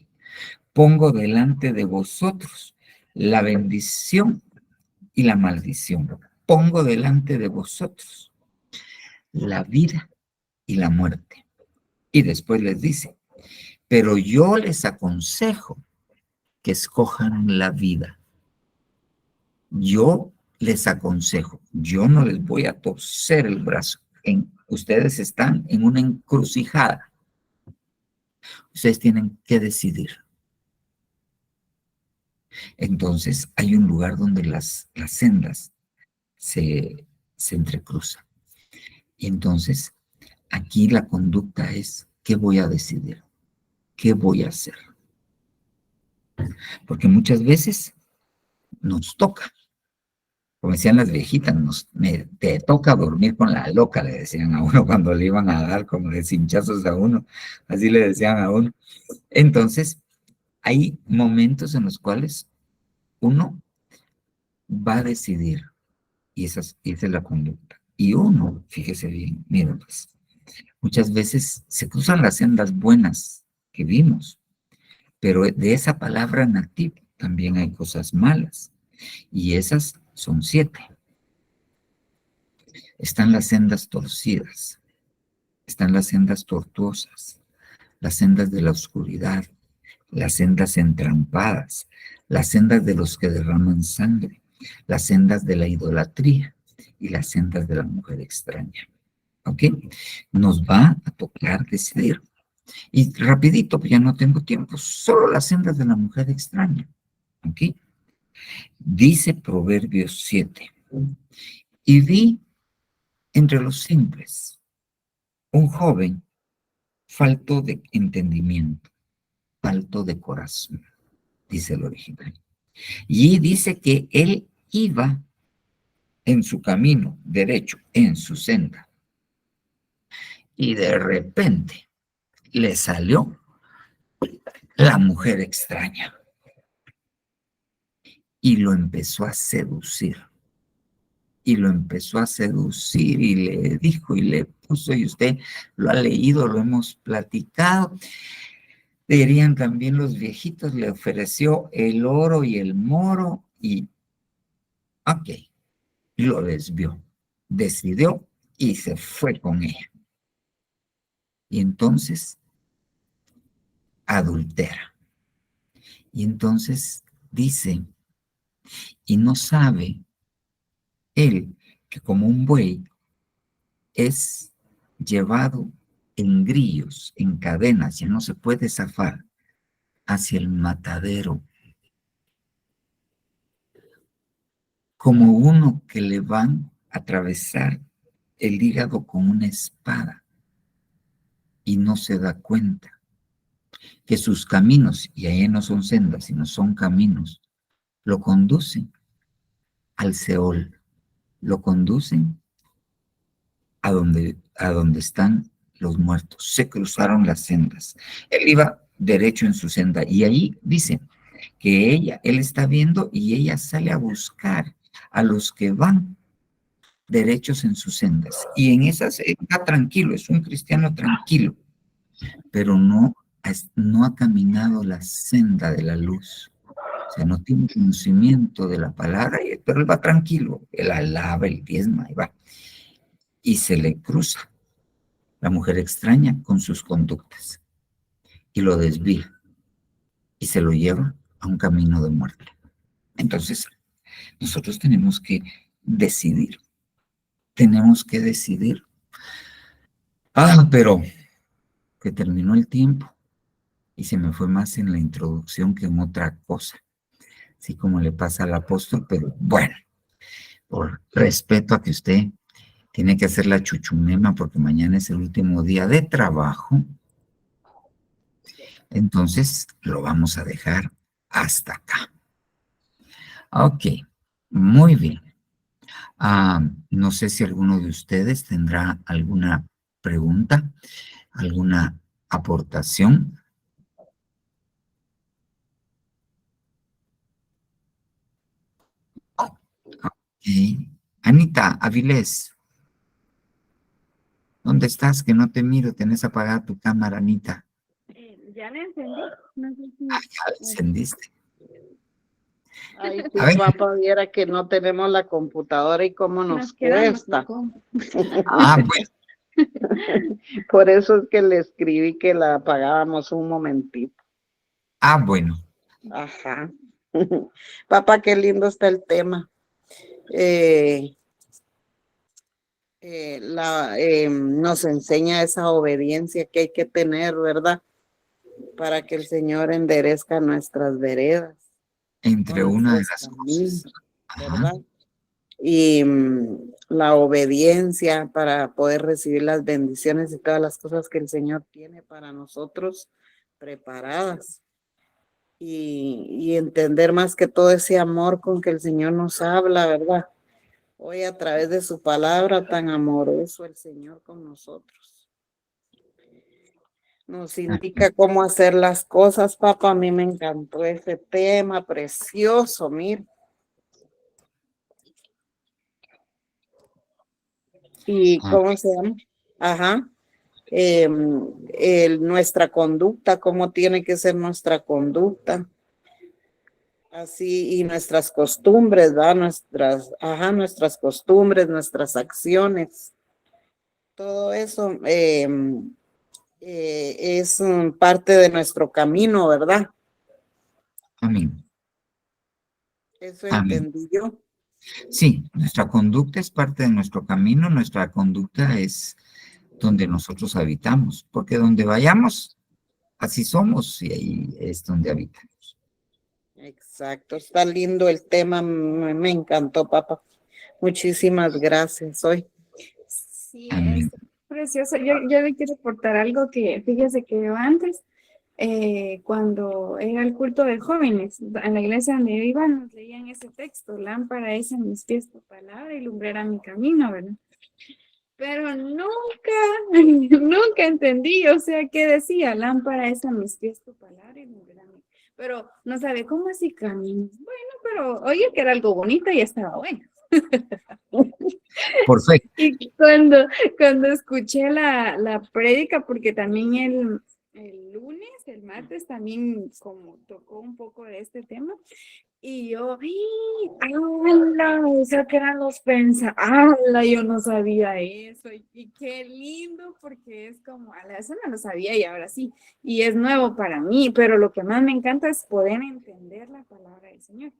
Pongo delante de vosotros la bendición y la maldición. Pongo delante de vosotros la vida y la muerte. Y después les dice, pero yo les aconsejo que escojan la vida. Yo les aconsejo, yo no les voy a torcer el brazo. Ustedes están en una encrucijada. Ustedes tienen que decidir. Entonces hay un lugar donde las sendas se entrecruzan. Y entonces aquí la conducta es, ¿qué voy a decidir? ¿Qué voy a hacer? Porque muchas veces nos toca, como decían las viejitas, te toca dormir con la loca, le decían a uno cuando le iban a dar como de cinchazos a uno, así le decían a uno. Entonces, hay momentos en los cuales uno va a decidir, y esa es la conducta. Y uno, fíjese bien, miren pues, muchas veces se cruzan las sendas buenas que vimos, pero de esa palabra nativo también hay cosas malas, y esas son 7. Están las sendas torcidas, están las sendas tortuosas, las sendas de la oscuridad, las sendas entrampadas, las sendas de los que derraman sangre, las sendas de la idolatría y las sendas de la mujer extraña. ¿Ok? Nos va a tocar decidir. Y rapidito, pues ya no tengo tiempo, solo las sendas de la mujer extraña. ¿Ok? Dice Proverbios 7. Y vi entre los simples un joven falto de entendimiento, falto de corazón, dice el original. Y dice que él iba en su camino derecho, en su senda. Y de repente le salió la mujer extraña y lo empezó a seducir. Y lo empezó a seducir y le dijo y le puso, y usted lo ha leído, lo hemos platicado. Dirían también los viejitos, le ofreció el oro y el moro y, ok, lo desvió, decidió y se fue con ella. Y entonces adultera. Y entonces dice, y no sabe él que como un buey es llevado en grillos, en cadenas, ya no se puede zafar hacia el matadero, como uno que le van a atravesar el hígado con una espada y no se da cuenta que sus caminos, y ahí no son sendas, sino son caminos, lo conducen al Seol, lo conducen a donde están los muertos. Se cruzaron las sendas. Él iba derecho en su senda y ahí dice que él está viendo y ella sale a buscar a los que van derechos en sus sendas. Y en esas está tranquilo, es un cristiano tranquilo, pero no ha caminado la senda de la luz. O sea, no tiene conocimiento de la palabra, pero él va tranquilo, él alaba, el diezma, y va. Y se le cruza la mujer extraña con sus conductas y lo desvía y se lo lleva a un camino de muerte. Entonces, nosotros tenemos que decidir. Tenemos que decidir. Pero que terminó el tiempo y se me fue más en la introducción que en otra cosa. Así como le pasa al apóstol, pero bueno, por respeto a que usted tiene que hacer la chuchunema porque mañana es el último día de trabajo, entonces lo vamos a dejar hasta acá. Ok, muy bien. No sé si alguno de ustedes tendrá alguna pregunta, alguna aportación. Anita Avilés, ¿dónde estás? Que no te miro, tenés apagada tu cámara, Anita. Ya la encendí. No sé si... Ya la encendiste. Ay, sí, A ver. papá, viera que no tenemos la computadora y cómo nos quedamos cuesta. con- Bueno, Por eso es que le escribí que la apagábamos un momentito. bueno. Ajá. Papá, qué lindo está el tema. Nos enseña esa obediencia que hay que tener, ¿verdad? Para que el Señor enderezca nuestras veredas, Entre o una de nuestros las caminos, cosas. Ajá. ¿verdad? Y la obediencia para poder recibir las bendiciones y todas las cosas que el Señor tiene para nosotros preparadas. Y entender más que todo ese amor con que el Señor nos habla, ¿verdad? Hoy a través de su palabra tan amoroso el Señor con nosotros. Nos indica cómo hacer las cosas, papá. A mí me encantó ese tema precioso, mira. ¿Y cómo se llama? Ajá. Nuestra conducta, cómo tiene que ser nuestra conducta. Así, y nuestras costumbres, ¿verdad? Nuestras costumbres, nuestras acciones. Todo eso es parte de nuestro camino, ¿verdad? Amén. Eso Amén. entendí yo. Sí, nuestra conducta es parte de nuestro camino, nuestra conducta es donde nosotros habitamos, porque donde vayamos, así somos y ahí es donde habitamos. Exacto, está lindo el tema, me encantó, papá. Muchísimas gracias hoy. Sí, Amén. es precioso. Yo le quiero aportar algo que, fíjese que yo antes, cuando era el culto de jóvenes, en la iglesia donde yo iba, nos leían ese texto: lámpara es a mis pies tu palabra y lumbrera mi camino, ¿verdad? Pero nunca, nunca entendí, o sea, ¿qué decía? Lámpara es a mis pies tu palabra y lumbrera mi... Pero no sabe cómo así camino. Bueno, pero oye que era algo bonito y estaba bueno. Por fe. Y cuando escuché la prédica, porque también el lunes, el martes, también como tocó un poco de este tema, y yo, ¡ala! Eso que eran los ¡ala! Yo no sabía eso, y qué lindo, porque es como, ¡ala! Eso no lo sabía y ahora sí, y es nuevo para mí, pero lo que más me encanta es poder entender la palabra del Señor.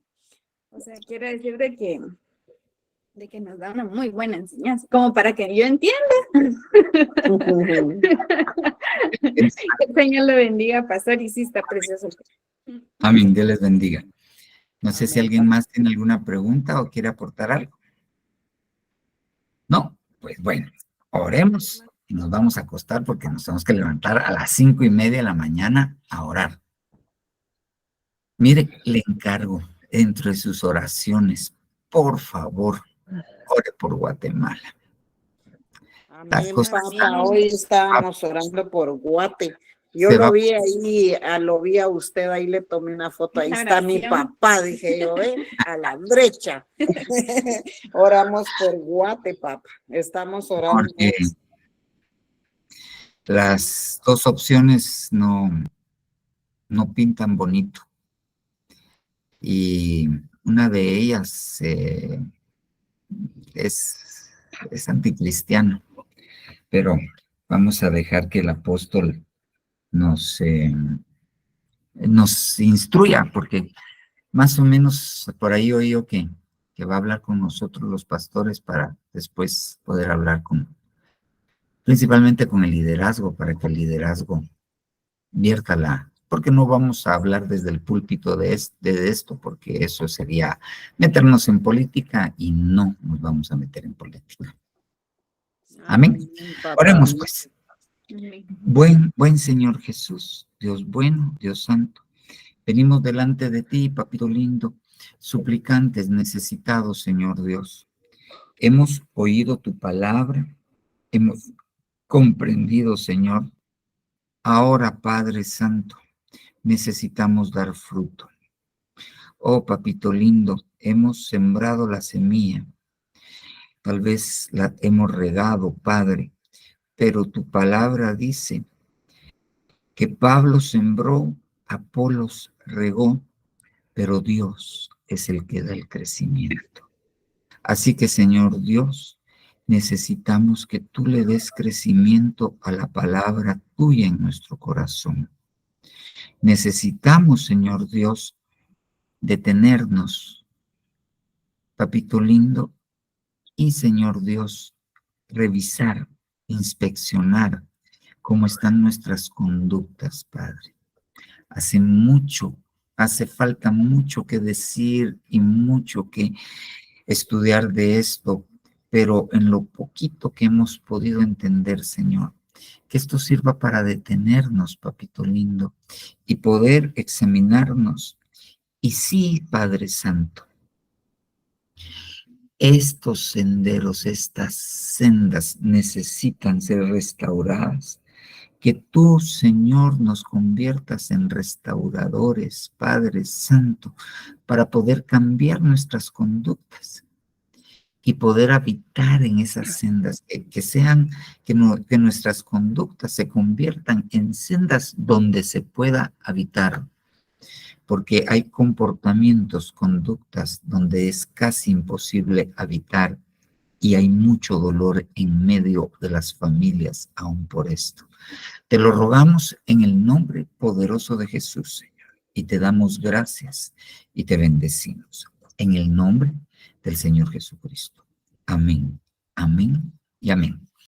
O sea, quiero decir de que nos da una muy buena enseñanza, como para que yo entienda. Que el Señor le bendiga, pastor, y sí está precioso. Amén, Dios les bendiga. No sé si Amén, alguien papá. más tiene alguna pregunta o quiere aportar algo. No, pues bueno, oremos y nos vamos a acostar porque nos tenemos que levantar a las 5:30 de la mañana a orar. Mire, le encargo dentro de sus oraciones, por favor, ore por Guatemala. Amén, papá. Hoy estábamos orando por Guate. Yo Se va, lo vi ahí, lo vi a usted, ahí le tomé una foto. Ahí está mi papá, dije yo, a la derecha. Oramos por Guate, papá. Estamos orando. porque las dos opciones no pintan bonito. Y una de ellas es anticristiano, pero vamos a dejar que el apóstol nos instruya, porque más o menos por ahí oí yo que va a hablar con nosotros los pastores para después poder hablar principalmente con el liderazgo, para que el liderazgo vierta porque no vamos a hablar desde el púlpito de esto, porque eso sería meternos en política y no nos vamos a meter en política. Amén. Oremos pues. Buen Señor Jesús, Dios bueno, Dios santo, venimos delante de ti, papito lindo, suplicantes, necesitados, Señor Dios. Hemos oído tu palabra, hemos comprendido, Señor. Ahora, Padre Santo, necesitamos dar fruto. Oh, papito lindo, hemos sembrado la semilla, tal vez la hemos regado, Padre, pero tu palabra dice que Pablo sembró, Apolos regó, pero Dios es el que da el crecimiento. Así que, Señor Dios, necesitamos que tú le des crecimiento a la palabra tuya en nuestro corazón. Necesitamos, Señor Dios, detenernos, papito lindo, y, Señor Dios, revisar, inspeccionar cómo están nuestras conductas, Padre. Hace falta mucho que decir y mucho que estudiar de esto, pero en lo poquito que hemos podido entender, Señor, que esto sirva para detenernos, papito lindo, y poder examinarnos. Y sí, Padre Santo, estos senderos, estas sendas necesitan ser restauradas. Que tú, Señor, nos conviertas en restauradores, Padre Santo, para poder cambiar nuestras conductas y poder habitar en esas sendas, que nuestras conductas se conviertan en sendas donde se pueda habitar, porque hay comportamientos, conductas donde es casi imposible habitar y hay mucho dolor en medio de las familias aún por esto. Te lo rogamos en el nombre poderoso de Jesús, Señor, y te damos gracias y te bendecimos en el nombre del Señor Jesucristo. Amén, amén y amén.